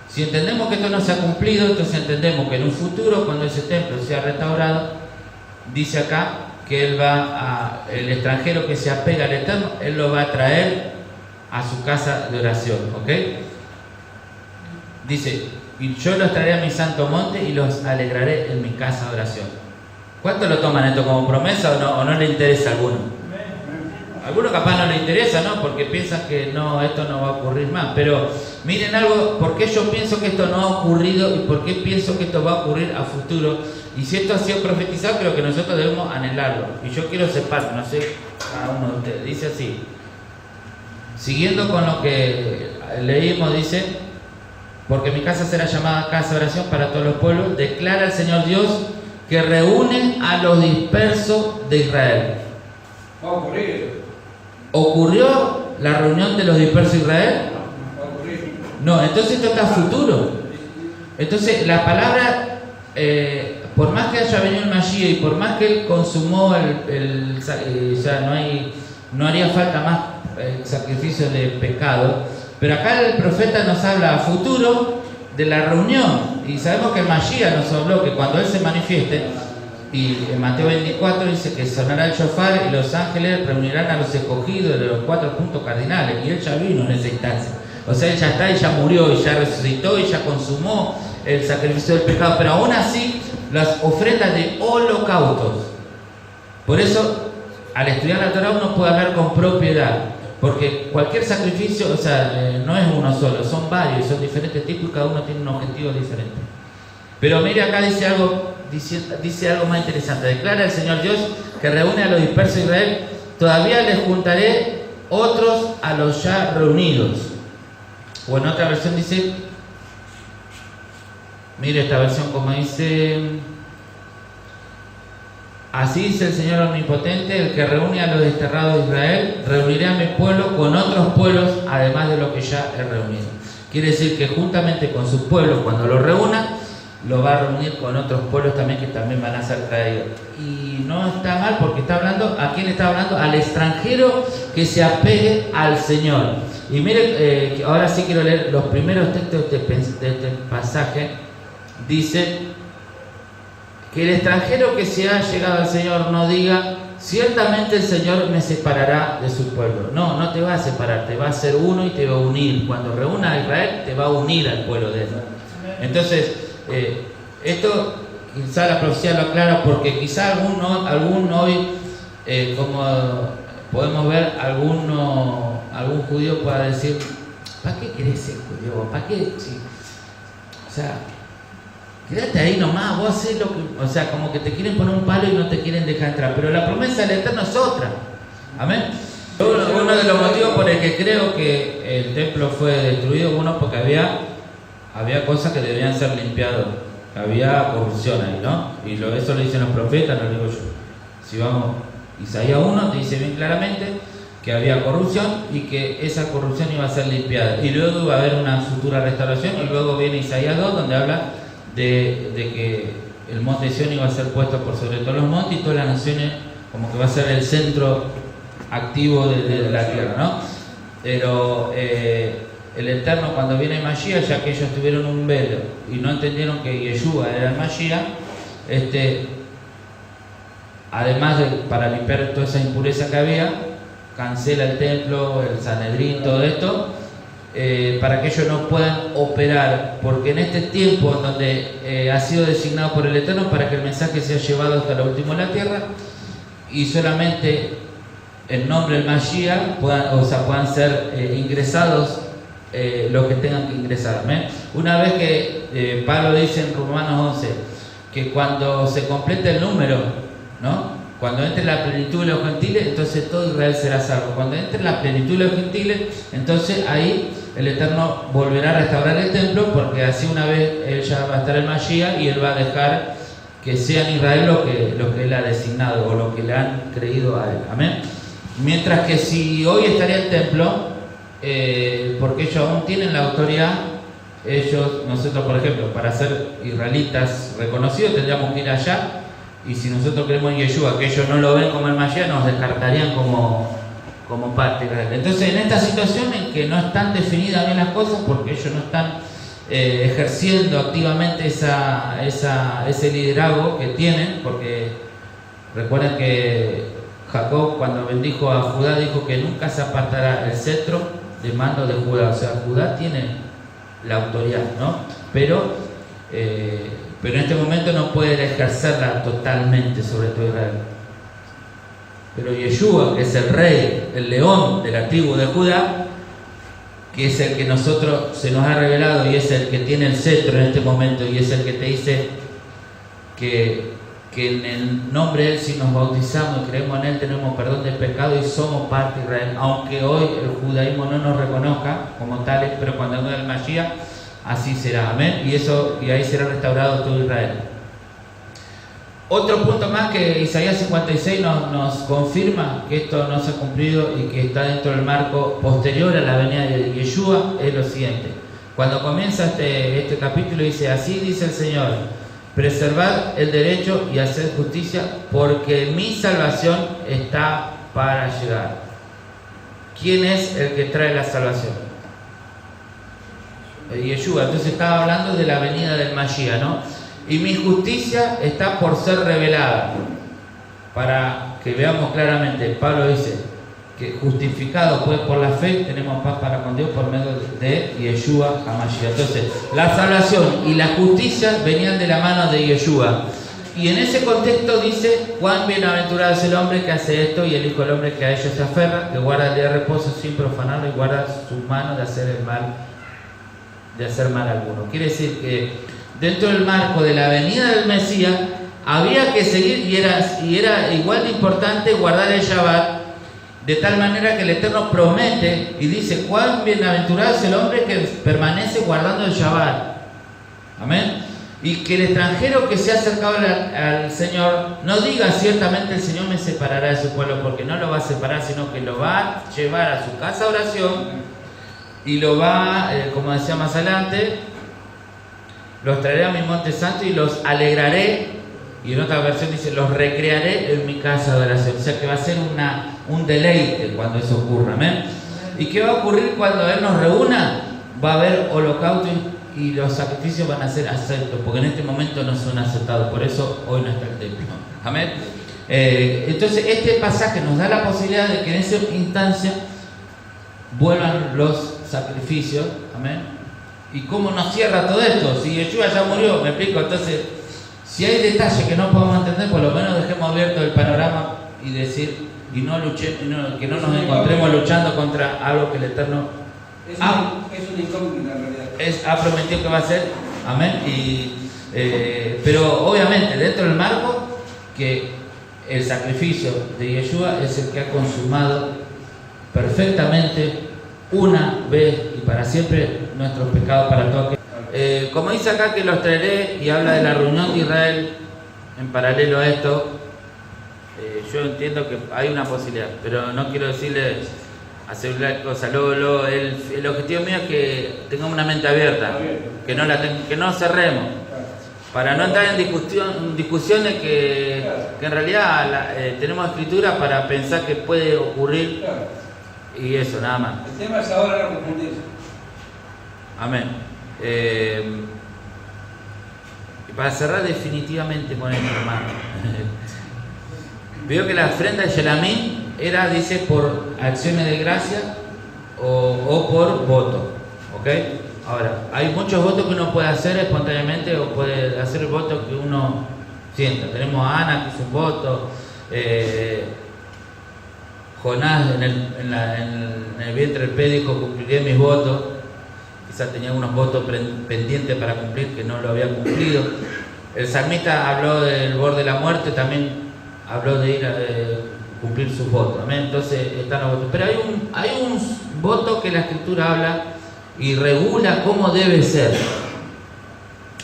Si entendemos que esto no se ha cumplido, entonces entendemos que en un futuro, cuando ese templo sea restaurado, dice acá que el extranjero que se apega al Eterno, él lo va a traer a su casa de oración, ¿ok? Dice, y yo los traeré a mi santo monte y los alegraré en mi casa de oración. ¿Cuántos lo toman esto como promesa o no le interesa a alguno? A algunos capaz no le interesa, ¿no? Porque piensan que no, esto no va a ocurrir más. Pero miren algo, ¿por qué yo pienso que esto no ha ocurrido y por qué pienso que esto va a ocurrir a futuro? Y si esto ha sido profetizado, creo que nosotros debemos anhelarlo. Y yo quiero ser parte, no sé, cada uno de ustedes. Dice así, siguiendo con lo que leímos, dice, porque mi casa será llamada casa de oración para todos los pueblos, declara el Señor Dios que reúne a los dispersos de Israel.
Va a ocurrir.
¿Ocurrió la reunión de los dispersos de Israel?
Va a ocurrir.
No, entonces esto está a futuro. Entonces la palabra, por más que haya venido el Mashiach y por más que él consumó ya no haría falta más sacrificio de pecado, pero acá el profeta nos habla a futuro de la reunión, y sabemos que el Mashiach nos habló que cuando él se manifieste, y en Mateo 24 dice que sonará el shofar y los ángeles reunirán a los escogidos de los 4 puntos cardinales, y él ya vino en esa instancia. O sea, él ya está y ya murió y ya resucitó y ya consumó el sacrificio del pecado, pero aún así las ofrendas de holocaustos. Por eso, al estudiar la Torah uno puede hablar con propiedad, porque cualquier sacrificio, o sea, no es uno solo, son varios, son diferentes tipos y cada uno tiene un objetivo diferente. Pero mire acá dice algo más interesante. Declara el Señor Dios que reúne a los dispersos de Israel, todavía les juntaré otros a los ya reunidos. O en otra versión dice, mire esta versión como dice, así dice el Señor Omnipotente, el que reúne a los desterrados de Israel, reuniré a mi pueblo con otros pueblos, además de lo que ya he reunido. Quiere decir que juntamente con sus pueblos, cuando lo reúna, lo va a reunir con otros pueblos también que también van a ser traídos. Y no está mal porque está hablando, ¿a quién está hablando? Al extranjero que se apegue al Señor. Y mire, ahora sí quiero leer los primeros textos de este pasaje. Dice que el extranjero que se ha llegado al Señor no diga, ciertamente el Señor me separará de su pueblo. No, no te va a separar, te va a hacer uno y te va a unir. Cuando reúna a Israel, te va a unir al pueblo de él. Entonces, esto quizá la profecía lo aclara porque quizá algún hoy, como podemos ver, algún judío pueda decir, ¿para qué querés ser judío? ¿Para qué? Sí. O sea, quédate ahí nomás, vos hacés lo que... O sea, como que te quieren poner un palo y no te quieren dejar entrar. Pero la promesa del Eterno es otra. Amén. Uno de los motivos por el que creo que el templo fue destruido, porque había cosas que debían ser limpiadas. Había corrupción ahí, ¿no? Y eso lo dicen los profetas, no lo digo yo. Si vamos, Isaías 1 te dice bien claramente que había corrupción y que esa corrupción iba a ser limpiada. Y luego va a haber una futura restauración, y luego viene Isaías 2 donde habla de que el monte de Sion iba a ser puesto por sobre todos los montes y todas las naciones, como que va a ser el centro activo de la tierra, ¿no? Pero el Eterno, cuando viene Mashiach, ya que ellos tuvieron un velo y no entendieron que Yeshua era el Mashiach, además de para limpiar toda esa impureza que había, cancela el templo, el Sanedrín, todo esto, para que ellos no puedan operar, porque en este tiempo donde ha sido designado por el Eterno para que el mensaje sea llevado hasta lo último de la tierra, y solamente en nombre del Mashiach puedan ser ingresados los que tengan que ingresar. ¿Amén? Una vez que Pablo dice en Romanos 11 que cuando se complete el número, ¿no?, cuando entre la plenitud de los gentiles, entonces todo Israel será salvo. Cuando entre la plenitud de los gentiles, entonces ahí el Eterno volverá a restaurar el templo, porque así una vez él ya va a estar el Mashiach y él va a dejar que sea en Israel lo que él ha designado o lo que le han creído a él. Amén. Mientras que si hoy estaría el templo, porque ellos aún tienen la autoridad, nosotros por ejemplo, para ser israelitas reconocidos tendríamos que ir allá. Y si nosotros creemos en Yeshua, que ellos no lo ven como el Mashiach, nos descartarían como parte de Israel. Entonces, en esta situación en que no están definidas bien las cosas, porque ellos no están ejerciendo activamente ese liderazgo que tienen, porque recuerden que Jacob, cuando bendijo a Judá, dijo que nunca se apartará el cetro de mando de Judá. O sea, Judá tiene la autoridad, ¿no? Pero en este momento no pueden ejercerla totalmente sobre todo Israel. Pero Yeshua, que es el rey, el león de la tribu de Judá, que es el que se nos ha revelado y es el que tiene el cetro en este momento, y es el que te dice que en el nombre de él, si nos bautizamos y creemos en él, tenemos perdón del pecado y somos parte de Israel, aunque hoy el judaísmo no nos reconozca como tales, pero cuando venga el Mashiach, así será. Amén. Y ahí será restaurado todo Israel. Otro punto más que Isaías 56 nos confirma que esto no se ha cumplido y que está dentro del marco posterior a la venida de Yeshua, es lo siguiente. Cuando comienza este capítulo dice: así dice el Señor, preservad el derecho y haced justicia, porque mi salvación está para llegar. ¿Quién es el que trae la salvación? Yeshua. Entonces estaba hablando de la venida del Mashiach, ¿no? Y mi justicia está por ser revelada. Para que veamos claramente, Pablo dice que justificado pues por la fe tenemos paz para con Dios por medio de Yeshua HaMashiach. Entonces la salvación y la justicia venían de la mano de Yeshua. Y en ese contexto dice: cuán bienaventurado es el hombre que hace esto y el Hijo del Hombre que a ellos se aferra, que guarda el día de reposo sin profanarlo y guarda sus manos de hacer el mal, de hacer mal alguno. Quiere decir que dentro del marco de la venida del Mesías había que seguir, y era igual de importante guardar el Shabbat, de tal manera que el Eterno promete y dice: cuán bienaventurado es el hombre que permanece guardando el Shabbat. Amén. Y que el extranjero que se ha acercado al Señor no diga: ciertamente el Señor me separará de su pueblo, porque no lo va a separar, sino que lo va a llevar a su casa de oración y lo va, como decía más adelante, los traeré a mi monte santo y los alegraré, y en otra versión dice: los recrearé en mi casa de oración. O sea que va a ser un deleite cuando eso ocurra. Amén. ¿Y qué va a ocurrir cuando Él nos reúna? Va a haber holocausto y los sacrificios van a ser aceptos, porque en este momento no son aceptados. Por eso hoy no está el templo. Amén. Entonces este pasaje nos da la posibilidad de que en esa instancia vuelvan los sacrificios. Amén. ¿Y cómo nos cierra todo esto? Si Yeshua ya murió, me explico. Entonces, si hay detalles que no podemos entender, por lo menos dejemos abierto el panorama y decir, y no luchemos, que no nos encontremos luchando contra algo que el Eterno
es una incógnita en realidad.
Ha prometido que va a ser. Amén. Pero obviamente dentro del marco que el sacrificio de Yeshua es el que ha consumado perfectamente una vez y para siempre nuestros pecados para todos. Como dice acá que los traeré, y habla de la reunión de Israel en paralelo a esto, yo entiendo que hay una posibilidad, pero no quiero decirle asegurar cosas. El objetivo mío es que tengamos una mente abierta, que no cerremos, para no entrar en discusiones que en realidad tenemos escritura para pensar que puede ocurrir, y eso, nada más.
El tema es ahora no confundirse.
Amén. Para cerrar definitivamente con esto, hermano. Veo que la ofrenda de Shelamim era, dice, por acciones de gracia o por voto. ¿Ok? Ahora, hay muchos votos que uno puede hacer espontáneamente o puede hacer el voto que uno sienta. Tenemos a Ana, que hizo un voto, Jonás en el vientre del pez dijo: cumpliré mis votos. Quizás tenía unos votos pendientes para cumplir que no lo había cumplido. El salmista habló del borde de la muerte, también habló de ir a cumplir sus votos. ¿Amén? Entonces están los votos. Pero hay un voto que la Escritura habla y regula cómo debe ser.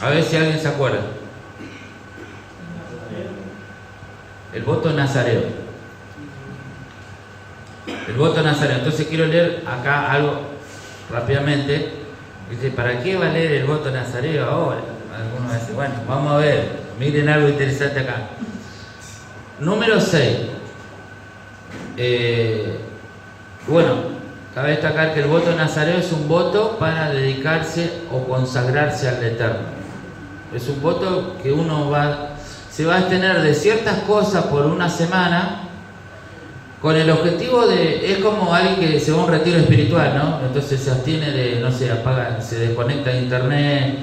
A ver si alguien se acuerda. El voto nazareo. El voto nazareo. Entonces quiero leer acá algo rápidamente. Dice: ¿para qué va a leer el voto nazareo ahora? Algunos dicen: bueno, vamos a ver, miren algo interesante acá. Número 6. Bueno, cabe destacar que el voto nazareo es un voto para dedicarse o consagrarse al Eterno. Es un voto que uno se va a abstener de ciertas cosas por una semana, con el objetivo de, es como alguien que se va a un retiro espiritual, ¿no? Entonces se abstiene de, no sé, apaga, se desconecta de internet,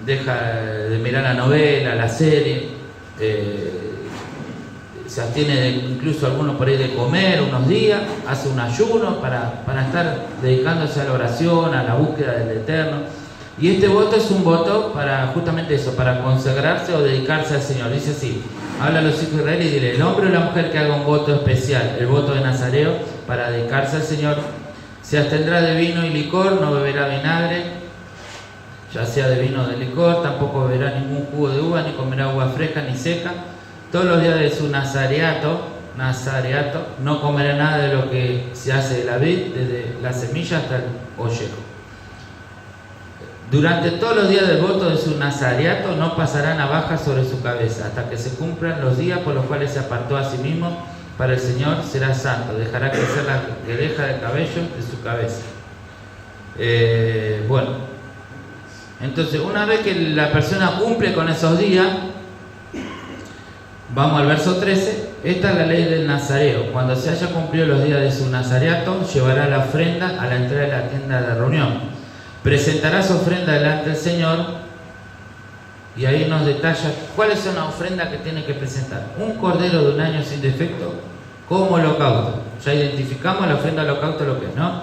deja de mirar la novela, la serie, se abstiene de, incluso algunos por ahí de comer unos días, hace un ayuno para estar dedicándose a la oración, a la búsqueda del Eterno. Y este voto es un voto para justamente eso, para consagrarse o dedicarse al Señor. Dice así: habla a los hijos de Israel y dile: el hombre o la mujer que haga un voto especial, el voto de nazareo, para dedicarse al Señor, se abstendrá de vino y licor, no beberá vinagre, ya sea de vino o de licor, tampoco beberá ningún jugo de uva, ni comerá uva fresca ni seca. Todos los días de su nazareato, no comerá nada de lo que se hace de la vid, desde la semilla hasta el ollejo. Durante todos los días del voto de su nazareato no pasará navaja sobre su cabeza, hasta que se cumplan los días por los cuales se apartó a sí mismo para el Señor. Será santo, dejará crecer la guedeja del cabello de su cabeza. Bueno, entonces una vez que la persona cumple con esos días, vamos al verso 13. Esta es la ley del nazareo: cuando se haya cumplido los días de su nazareato, llevará la ofrenda a la entrada de la tienda de reunión. Presentará su ofrenda delante del Señor, y ahí nos detalla cuál es una ofrenda que tiene que presentar. Un cordero de un año sin defecto como holocausto. Ya identificamos la ofrenda holocausto lo que es, ¿no?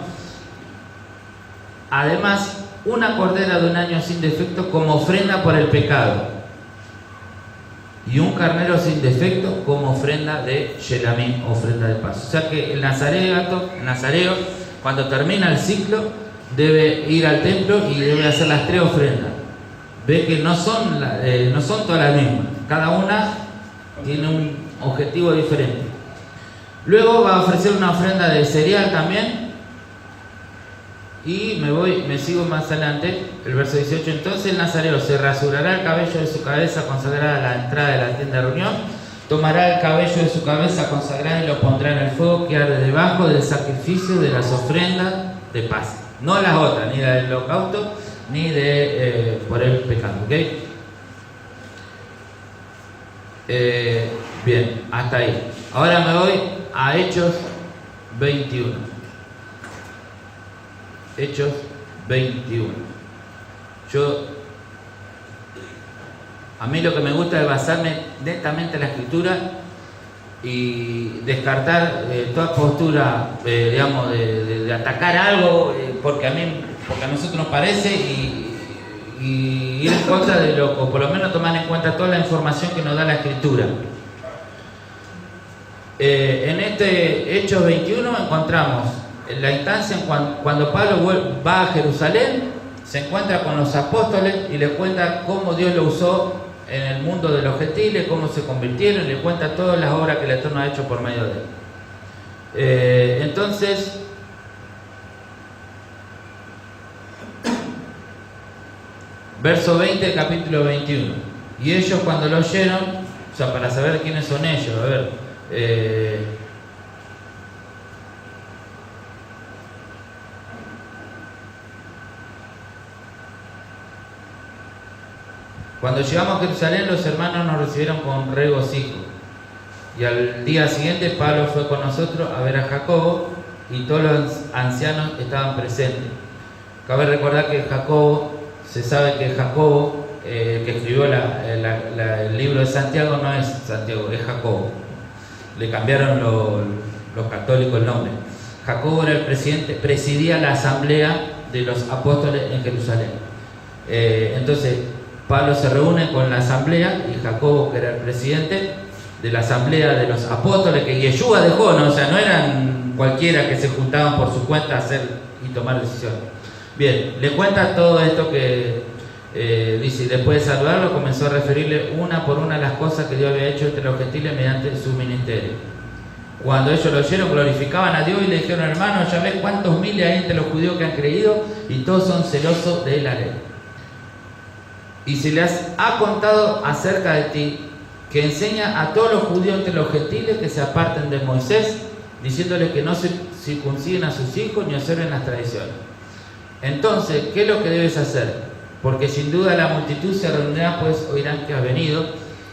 Además, una cordera de un año sin defecto como ofrenda por el pecado, y un carnero sin defecto como ofrenda de Shelamim, ofrenda de paz. O sea que el nazareo, cuando termina el ciclo, debe ir al templo y debe hacer las 3 ofrendas. Ve que no son todas las mismas, cada una tiene un objetivo diferente. Luego va a ofrecer una ofrenda de cereal también. Y me sigo más adelante, el verso 18. Entonces el nazareo se rasurará el cabello de su cabeza consagrada a la entrada de la tienda de reunión, tomará el cabello de su cabeza consagrada y lo pondrá en el fuego que arde debajo del sacrificio de las ofrendas de paz. No las otras, ni la del holocausto, ni de por el pecado, ¿ok? Bien, hasta ahí. Ahora me voy a Hechos 21. Hechos 21. A mí lo que me gusta es basarme netamente en la Escritura y descartar toda postura, digamos, de atacar algo porque a nosotros nos parece y ir en contra de o por lo menos tomar en cuenta toda la información que nos da la Escritura. En este Hechos 21 encontramos la instancia cuando Pablo va a Jerusalén, se encuentra con los apóstoles y les cuenta cómo Dios lo usó en el mundo de los gentiles, cómo se convirtieron, le cuenta todas las obras que el Eterno ha hecho por medio de él. Entonces, verso 20, capítulo 21. Y ellos cuando lo oyeron, o sea, para saber quiénes son ellos, a ver, cuando llegamos a Jerusalén, los hermanos nos recibieron con regocijo. Y al día siguiente, Pablo fue con nosotros a ver a Jacobo, y todos los ancianos estaban presentes. Cabe recordar que Jacobo, se sabe que Jacobo, que escribió el libro de Santiago, no es Santiago, es Jacobo. Le cambiaron los católicos el nombre. Jacobo era el presidente, presidía la asamblea de los apóstoles en Jerusalén. Entonces, Pablo se reúne con la asamblea y Jacobo, que era el presidente de la asamblea de los apóstoles, que Yeshua dejó, ¿no? O sea, no eran cualquiera que se juntaban por su cuenta a hacer y tomar decisiones. Bien, le cuenta todo esto que dice, y después de saludarlo comenzó a referirle una por una las cosas que Dios había hecho entre los gentiles mediante su ministerio. Cuando ellos lo oyeron, glorificaban a Dios y le dijeron: hermano, ya ves cuántos miles hay entre los judíos que han creído y todos son celosos de la ley. Y se les ha contado acerca de ti, que enseña a todos los judíos entre los gentiles que se aparten de Moisés, diciéndoles que no se circunciden a sus hijos ni observen las tradiciones. Entonces, ¿qué es lo que debes hacer? Porque sin duda la multitud se reunirá, pues oirán que has venido.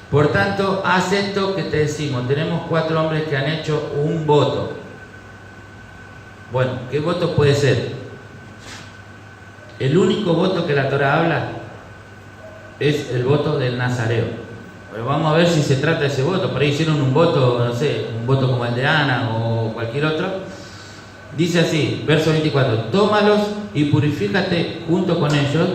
Por tanto, haz esto que te decimos. Tenemos 4 hombres que han hecho un voto. Bueno, ¿qué voto puede ser? El único voto que la Torah habla es el voto del nazareo. Pero vamos a ver si se trata de ese voto. Por ahí hicieron un voto, no sé, un voto como el de Ana o cualquier otro. Dice así, verso 24: tómalos y purifícate junto con ellos.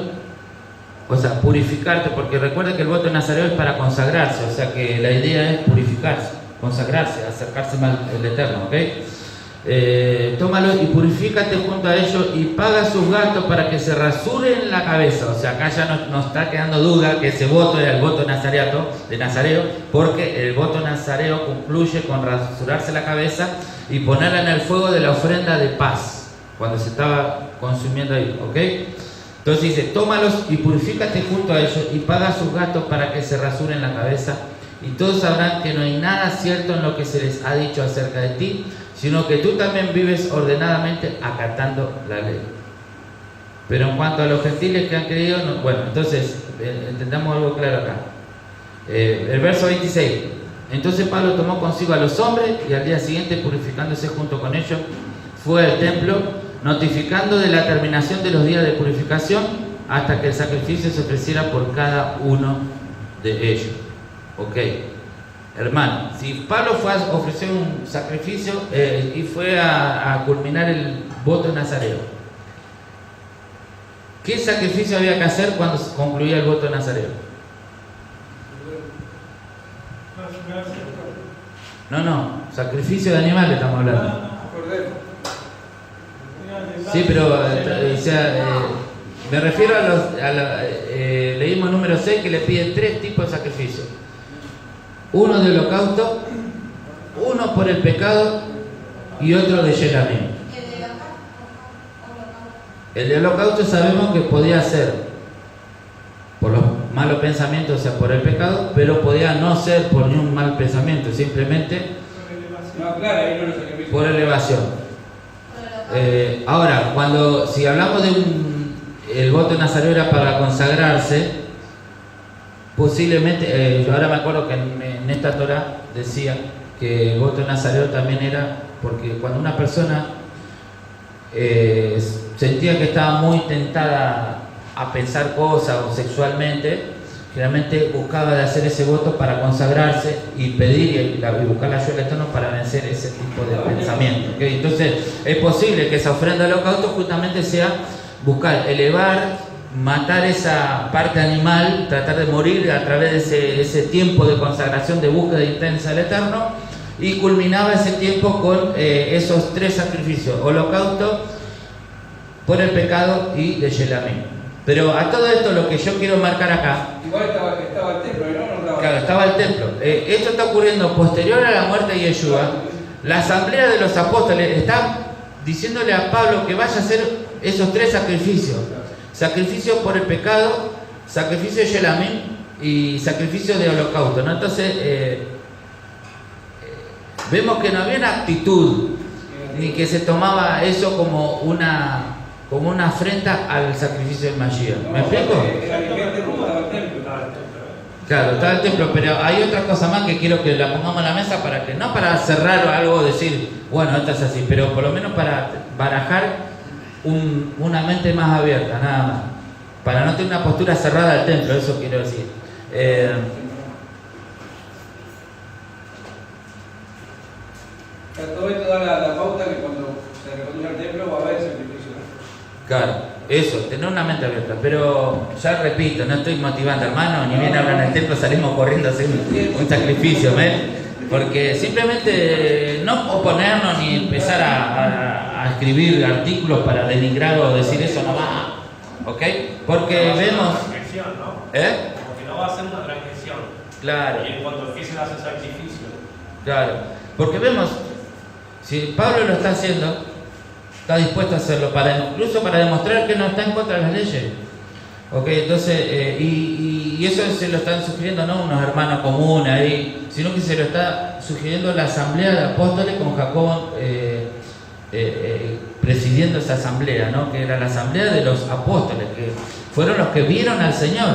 O sea, purificarte, porque recuerda que el voto de nazareo es para consagrarse. O sea que la idea es purificarse, consagrarse, acercarse más al Eterno, ¿ok? Tómalos y purifícate junto a ellos y paga sus gastos para que se rasuren la cabeza. O sea, acá ya nos está quedando duda que ese voto era el voto de nazareo, porque el voto nazareo concluye con rasurarse la cabeza y ponerla en el fuego de la ofrenda de paz, cuando se estaba consumiendo ahí, ¿ok? Entonces dice: tómalos y purifícate junto a ellos y paga sus gastos para que se rasuren la cabeza, y todos sabrán que no hay nada cierto en lo que se les ha dicho acerca de ti, sino que tú también vives ordenadamente acatando la ley. Pero en cuanto a los gentiles que han creído, no. Bueno, entonces entendamos algo claro acá. El verso 26: entonces Pablo tomó consigo a los hombres y al día siguiente, purificándose junto con ellos, fue al templo, notificando de la terminación de los días de purificación hasta que el sacrificio se ofreciera por cada uno de ellos. Ok, hermano, si Pablo fue a ofrecer un sacrificio y fue a culminar el voto nazareo, ¿qué sacrificio había que hacer cuando concluía el voto nazareo? No, sacrificio de animal le estamos hablando. Sí, pero me refiero leímos número 6 que le pide 3 tipos de sacrificios. Uno de holocausto, uno por el pecado y otro de Yelamim. El de holocausto sabemos que podía ser por los malos pensamientos, o sea, por el pecado, pero podía no ser por ni un mal pensamiento, simplemente por elevación. Ahora, si hablamos de el voto nazareo era para consagrarse, posiblemente, yo ahora me acuerdo que en esta Torah decía que el voto nazareo también era porque cuando una persona sentía que estaba muy tentada a pensar cosas o sexualmente, generalmente buscaba de hacer ese voto para consagrarse y pedir y buscar la ayuda del Eterno para vencer ese tipo de pensamiento, ¿okay? Entonces es posible que esa ofrenda del holocausto justamente sea buscar elevar, matar esa parte animal, tratar de morir a través de ese tiempo de consagración, de búsqueda intensa del Eterno, y culminaba ese tiempo con esos 3 sacrificios: holocausto, por el pecado y de Yelamim. Pero a todo esto lo que yo quiero marcar acá,
igual estaba el templo, ¿no?
Claro, estaba el templo. Esto está ocurriendo posterior a la muerte de Yeshua. La asamblea de los apóstoles está diciéndole a Pablo que vaya a hacer esos 3 sacrificios: sacrificio por el pecado, sacrificio de Yelamim y sacrificio de holocausto, ¿no? Entonces vemos que no había una actitud ni que se tomaba eso como una afrenta al sacrificio del Mashiach. ¿Me explico? Claro, estaba el templo, pero hay otra cosa más que quiero que la pongamos en la mesa para que, no para cerrar algo, decir, bueno, esto es así, pero por lo menos para barajar una mente más abierta, nada más. Para no tener una postura cerrada al templo, eso quiero decir.
Todo esto da la pauta que cuando se reconduce al templo va a haber sacrificio, ¿no?
Claro, eso, tener una mente abierta. Pero ya repito, no estoy motivando, hermano, ni bien hablan en el templo, salimos corriendo a hacer un sacrificio, ¿ves? Porque simplemente no oponernos ni empezar a escribir artículos para denigrar o decir eso nomás, ¿ok? Porque
no
vemos...
¿no?
Como
que no va a ser una transgresión.
Claro.
Y en cuanto empiecen a hacer sacrificio.
Claro, porque vemos, si Pablo lo está haciendo, está dispuesto a hacerlo, incluso para demostrar que no está en contra de las leyes. Ok, entonces, y eso se lo están sugiriendo no unos hermanos comunes ahí, sino que se lo está sugiriendo la asamblea de apóstoles con Jacobo presidiendo esa asamblea, ¿no? Que era la asamblea de los apóstoles, que fueron los que vieron al Señor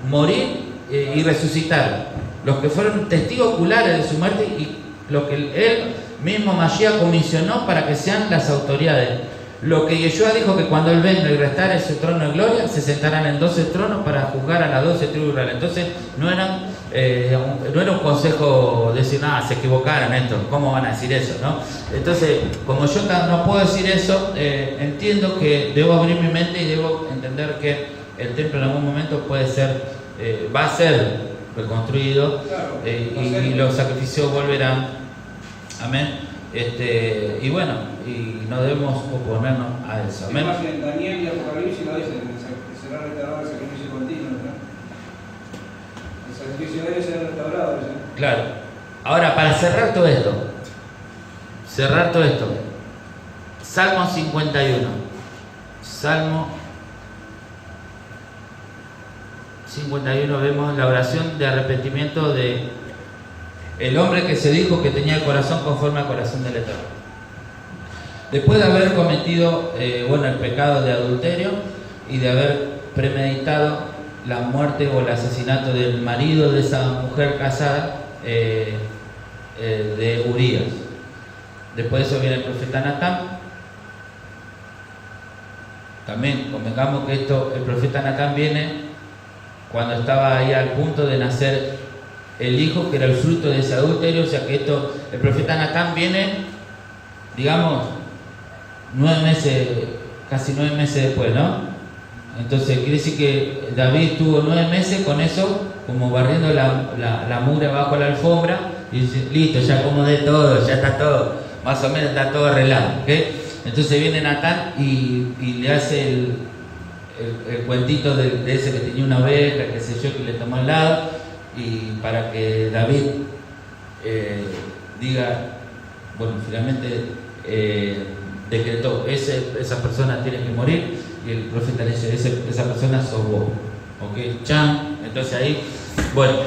morir y resucitar, los que fueron testigos oculares de su muerte y lo que él mismo Mashiach comisionó para que sean las autoridades. Lo que Yeshua dijo que cuando él venga y restare su trono de gloria, se sentarán en 12 tronos para juzgar a las 12 tribus de Israel. Entonces no era un consejo decir, nada, se equivocaron esto, ¿cómo van a decir eso? ¿No? Entonces, como yo no puedo decir eso, entiendo que debo abrir mi mente y debo entender que el templo en algún momento puede ser, va a ser reconstruido,
claro,
y los sacrificios volverán. Amén. Y bueno, y no debemos oponernos a eso. Amén.
Además, en Daniel y Apocalipsis lo dicen, que será restaurado el sacrificio continuo, ¿no? El sacrificio debe ser restaurado, ¿sí?
Claro. Ahora, para cerrar todo esto, Salmo 51. Salmo 51 vemos la oración de arrepentimiento de el hombre que se dijo que tenía el corazón conforme al corazón del Eterno. Después de haber cometido el pecado de adulterio y de haber premeditado la muerte o el asesinato del marido de esa mujer casada, de Urías. Después de eso viene el profeta Natán. También convengamos que el profeta Natán viene cuando estaba ahí al punto de nacer el hijo que era el fruto de ese adulterio. O sea que el profeta Natán viene, digamos, 9 meses, casi 9 meses después, ¿no? Entonces quiere decir que David tuvo 9 meses con eso, como barriendo la mugre bajo la alfombra, y dice, listo, ya acomodé todo, ya está todo, más o menos está todo arreglado, ¿ok? Entonces viene Natán y le hace el cuentito de ese que tenía una oveja, que sé yo, que le tomó al lado, y para que David diga, bueno, finalmente decretó, esa persona tiene que morir, y el profeta le dice, esa persona sos vos, ¿ok? Chan. Entonces ahí, bueno,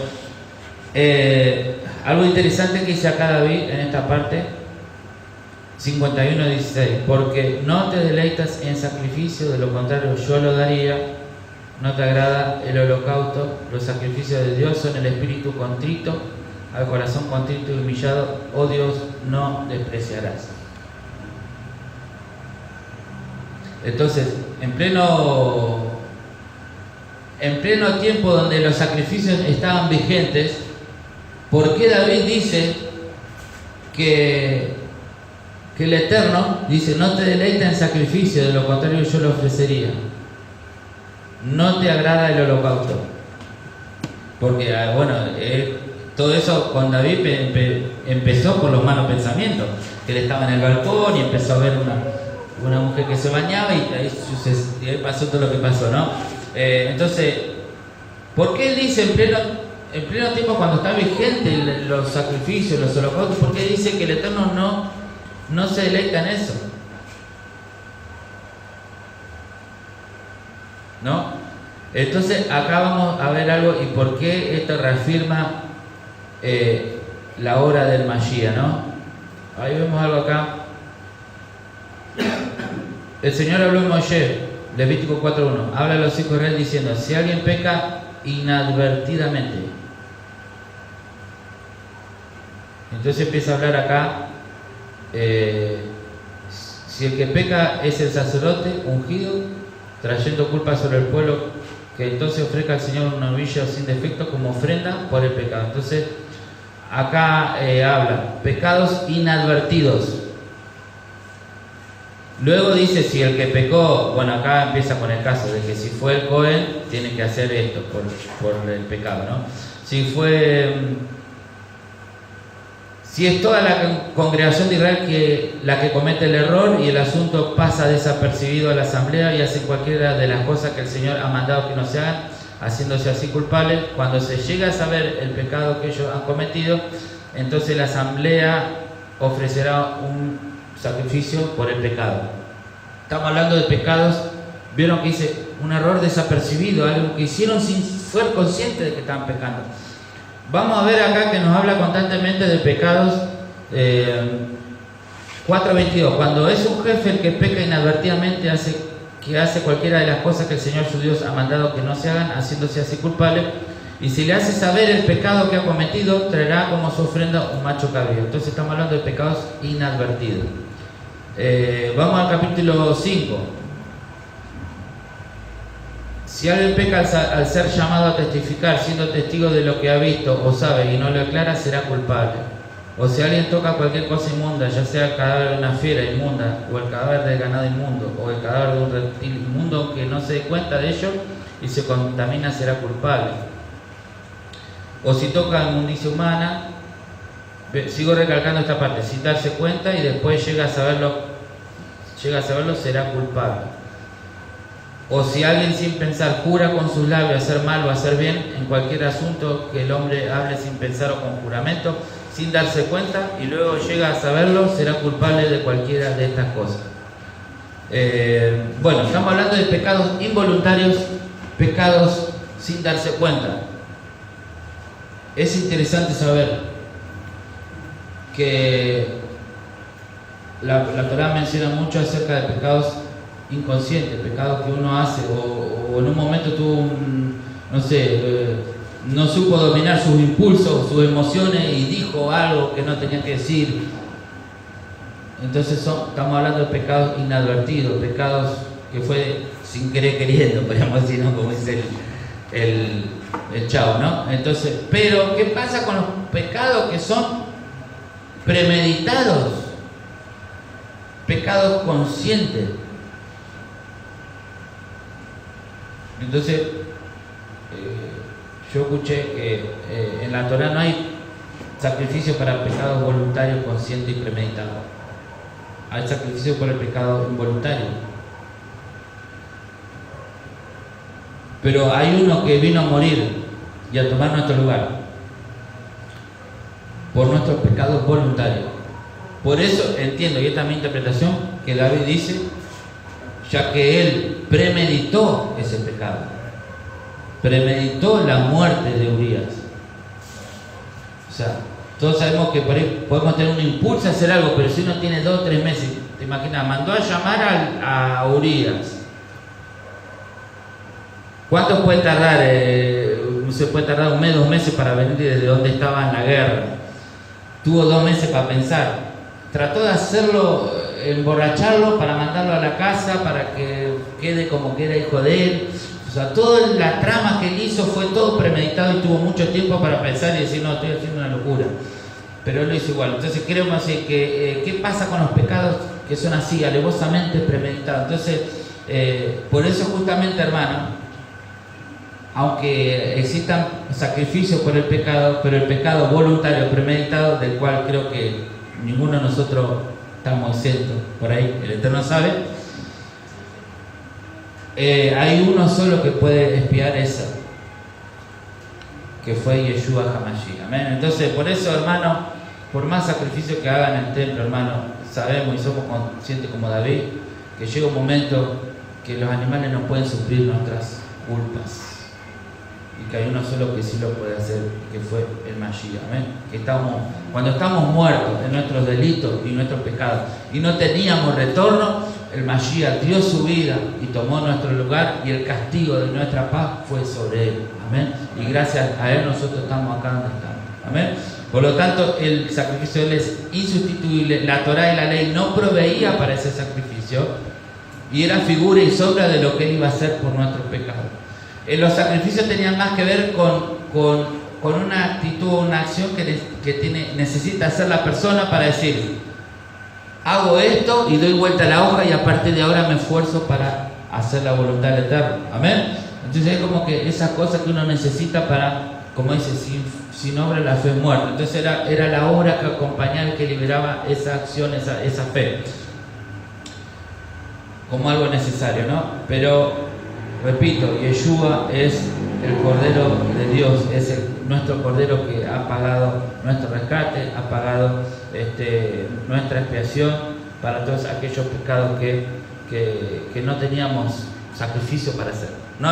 algo interesante que dice acá David en esta parte, 51:16, porque no te deleitas en sacrificio, de lo contrario yo lo daría. No te agrada el holocausto, los sacrificios de Dios son el espíritu contrito, al corazón contrito y humillado, oh Dios, no despreciarás. Entonces, en pleno tiempo donde los sacrificios estaban vigentes, ¿por qué David dice que el Eterno dice, no te deleita en sacrificio, de lo contrario yo lo ofrecería? No te agrada el holocausto. Porque, todo eso con David empezó por los malos pensamientos. Que él estaba en el balcón y empezó a ver una mujer que se bañaba y ahí pasó todo lo que pasó, ¿no? Entonces, ¿por qué él dice en pleno tiempo, cuando está vigente los sacrificios, los holocaustos, por qué dice que el Eterno no se deleita en eso? ¿No? Entonces acá vamos a ver algo y por qué esto reafirma la hora del Mashiach, ¿no? Ahí vemos algo acá. El Señor habló en Moshe, Levítico 4:1, habla a los hijos de Israel diciendo, si alguien peca inadvertidamente. Entonces empieza a hablar acá, Si el que peca es el sacerdote ungido, trayendo culpa sobre el pueblo, que entonces ofrezca al Señor una novilla sin defecto como ofrenda por el pecado. Entonces, acá habla, pecados inadvertidos. Luego dice si el que pecó, bueno, acá empieza con el caso de que si fue el Cohen, tiene que hacer esto por el pecado, ¿no? Si es toda la congregación de Israel la que comete el error y el asunto pasa desapercibido a la asamblea y hace cualquiera de las cosas que el Señor ha mandado que no se hagan, haciéndose así culpables, cuando se llega a saber el pecado que ellos han cometido, entonces la asamblea ofrecerá un sacrificio por el pecado. Estamos hablando de pecados, vieron que dice un error desapercibido, algo que hicieron sin ser conscientes de que estaban pecando. Vamos a ver acá que nos habla constantemente de pecados. 4:22, cuando es un jefe el que peca inadvertidamente, hace cualquiera de las cosas que el Señor su Dios ha mandado que no se hagan, haciéndose así culpable, y si le hace saber el pecado que ha cometido, traerá como su ofrenda un macho cabrío. Entonces estamos hablando de pecados inadvertidos. Vamos al capítulo 5. Si alguien peca al ser llamado a testificar, siendo testigo de lo que ha visto o sabe y no lo aclara, será culpable. O si alguien toca cualquier cosa inmunda, ya sea el cadáver de una fiera inmunda, o el cadáver del ganado inmundo, o el cadáver de un reptil inmundo que no se dé cuenta de ello y se contamina, será culpable. O si toca inmundicia humana, sigo recalcando esta parte, sin darse cuenta y después llega a saberlo, será culpable. O si alguien sin pensar jura con sus labios hacer mal o hacer bien en cualquier asunto que el hombre hable sin pensar o con juramento, sin darse cuenta y luego llega a saberlo, será culpable de cualquiera de estas cosas. Bueno, estamos hablando de pecados involuntarios, pecados sin darse cuenta. Es interesante saber que la Torá menciona mucho acerca de pecados inconscientes, pecados que uno hace o en un momento tuvo no supo dominar sus impulsos, sus emociones y dijo algo que no tenía que decir. Entonces estamos hablando de pecados inadvertidos, pecados que fue sin querer queriendo, podríamos decir, ¿no? Como dice el Chavo, ¿no? Entonces, pero ¿qué pasa con los pecados que son premeditados? Pecados conscientes. Entonces, yo escuché que en la Torá no hay sacrificio para pecados voluntarios, conscientes y premeditados. Hay sacrificio por el pecado involuntario. Pero hay uno que vino a morir y a tomar nuestro lugar por nuestros pecados voluntarios. Por eso entiendo, y esta es mi interpretación, que David dice, ya que él premeditó ese pecado, premeditó la muerte de Urías. O sea, todos sabemos que por ahí podemos tener un impulso a hacer algo, pero si uno tiene 2 o 3 meses, te imaginas, mandó a llamar a Urías. ¿Cuánto puede tardar? Se puede tardar 1 mes, 2 meses para venir desde donde estaba en la guerra. Tuvo 2 meses para pensar. Trató de hacerlo, emborracharlo para mandarlo a la casa, para que quede como que era hijo de él. O sea, toda la trama que él hizo fue todo premeditado y tuvo mucho tiempo para pensar y decir, no, estoy haciendo una locura. Pero él lo hizo igual. Entonces queremos decir que, ¿qué pasa con los pecados que son así, alevosamente premeditados? Entonces, por eso justamente, hermano, aunque existan sacrificios por el pecado, pero el pecado voluntario, premeditado, del cual creo que ninguno de nosotros estamos exentos, por ahí el Eterno sabe, hay uno solo que puede expiar eso, que fue Yeshua HaMashiach. Amén. Entonces, por eso, hermano, por más sacrificio que hagan en el templo, hermano, sabemos y somos conscientes como David, que llega un momento que los animales no pueden suplir nuestras culpas. Y que hay uno solo que sí lo puede hacer, que fue el Mashiach. Amén. Cuando estamos muertos en nuestros delitos y nuestros pecados y no teníamos retorno, el Mashiach dio su vida y tomó nuestro lugar y el castigo de nuestra paz fue sobre él. Amén. Y gracias a él nosotros estamos acá donde estamos. Amén. Por lo tanto, el sacrificio de él es insustituible. La Torá y la ley no proveía para ese sacrificio y era figura y sombra de lo que él iba a hacer por nuestros pecados. Los sacrificios tenían más que ver con una actitud, una acción que necesita hacer la persona para decir: hago esto y doy vuelta a la hoja y a partir de ahora me esfuerzo para hacer la voluntad del Eterno. Amén. Entonces es como que esas cosas que uno necesita para, como dice, sin obra la fe es muerta. Entonces era la obra que acompañaba y que liberaba esa acción, esa fe, como algo necesario, ¿no? Pero, repito, Yeshua es el Cordero de Dios, es nuestro Cordero que ha pagado nuestro rescate, ha pagado nuestra expiación para todos aquellos pecados que no teníamos sacrificio para hacer. No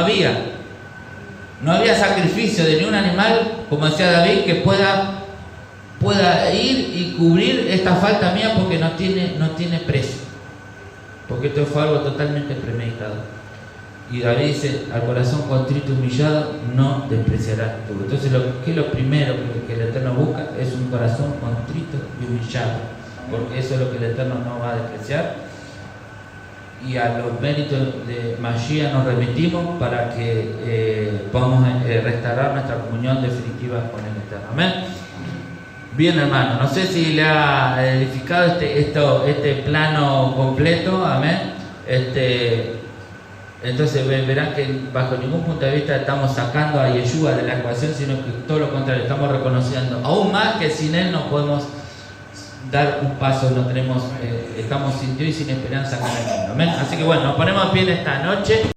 había sacrificio de ningún animal, como decía David, que pueda ir y cubrir esta falta mía porque no tiene precio. Porque esto fue algo totalmente premeditado. Y David dice: al corazón contrito y humillado no despreciarás tú. Entonces, ¿qué es lo primero que el Eterno busca? Es un corazón contrito y humillado. Porque eso es lo que el Eterno no va a despreciar. Y a los méritos de Mashiach nos remitimos para que podamos restaurar nuestra comunión definitiva con el Eterno. Amén. Bien, hermano, no sé si le ha edificado este plano completo. Amén. Entonces verán que bajo ningún punto de vista estamos sacando a Yeshua de la ecuación, sino que todo lo contrario, estamos reconociendo aún más que sin él no podemos dar un paso, no tenemos, estamos sin Dios y sin esperanza con el mundo. Amén. Así que bueno, nos ponemos bien esta noche.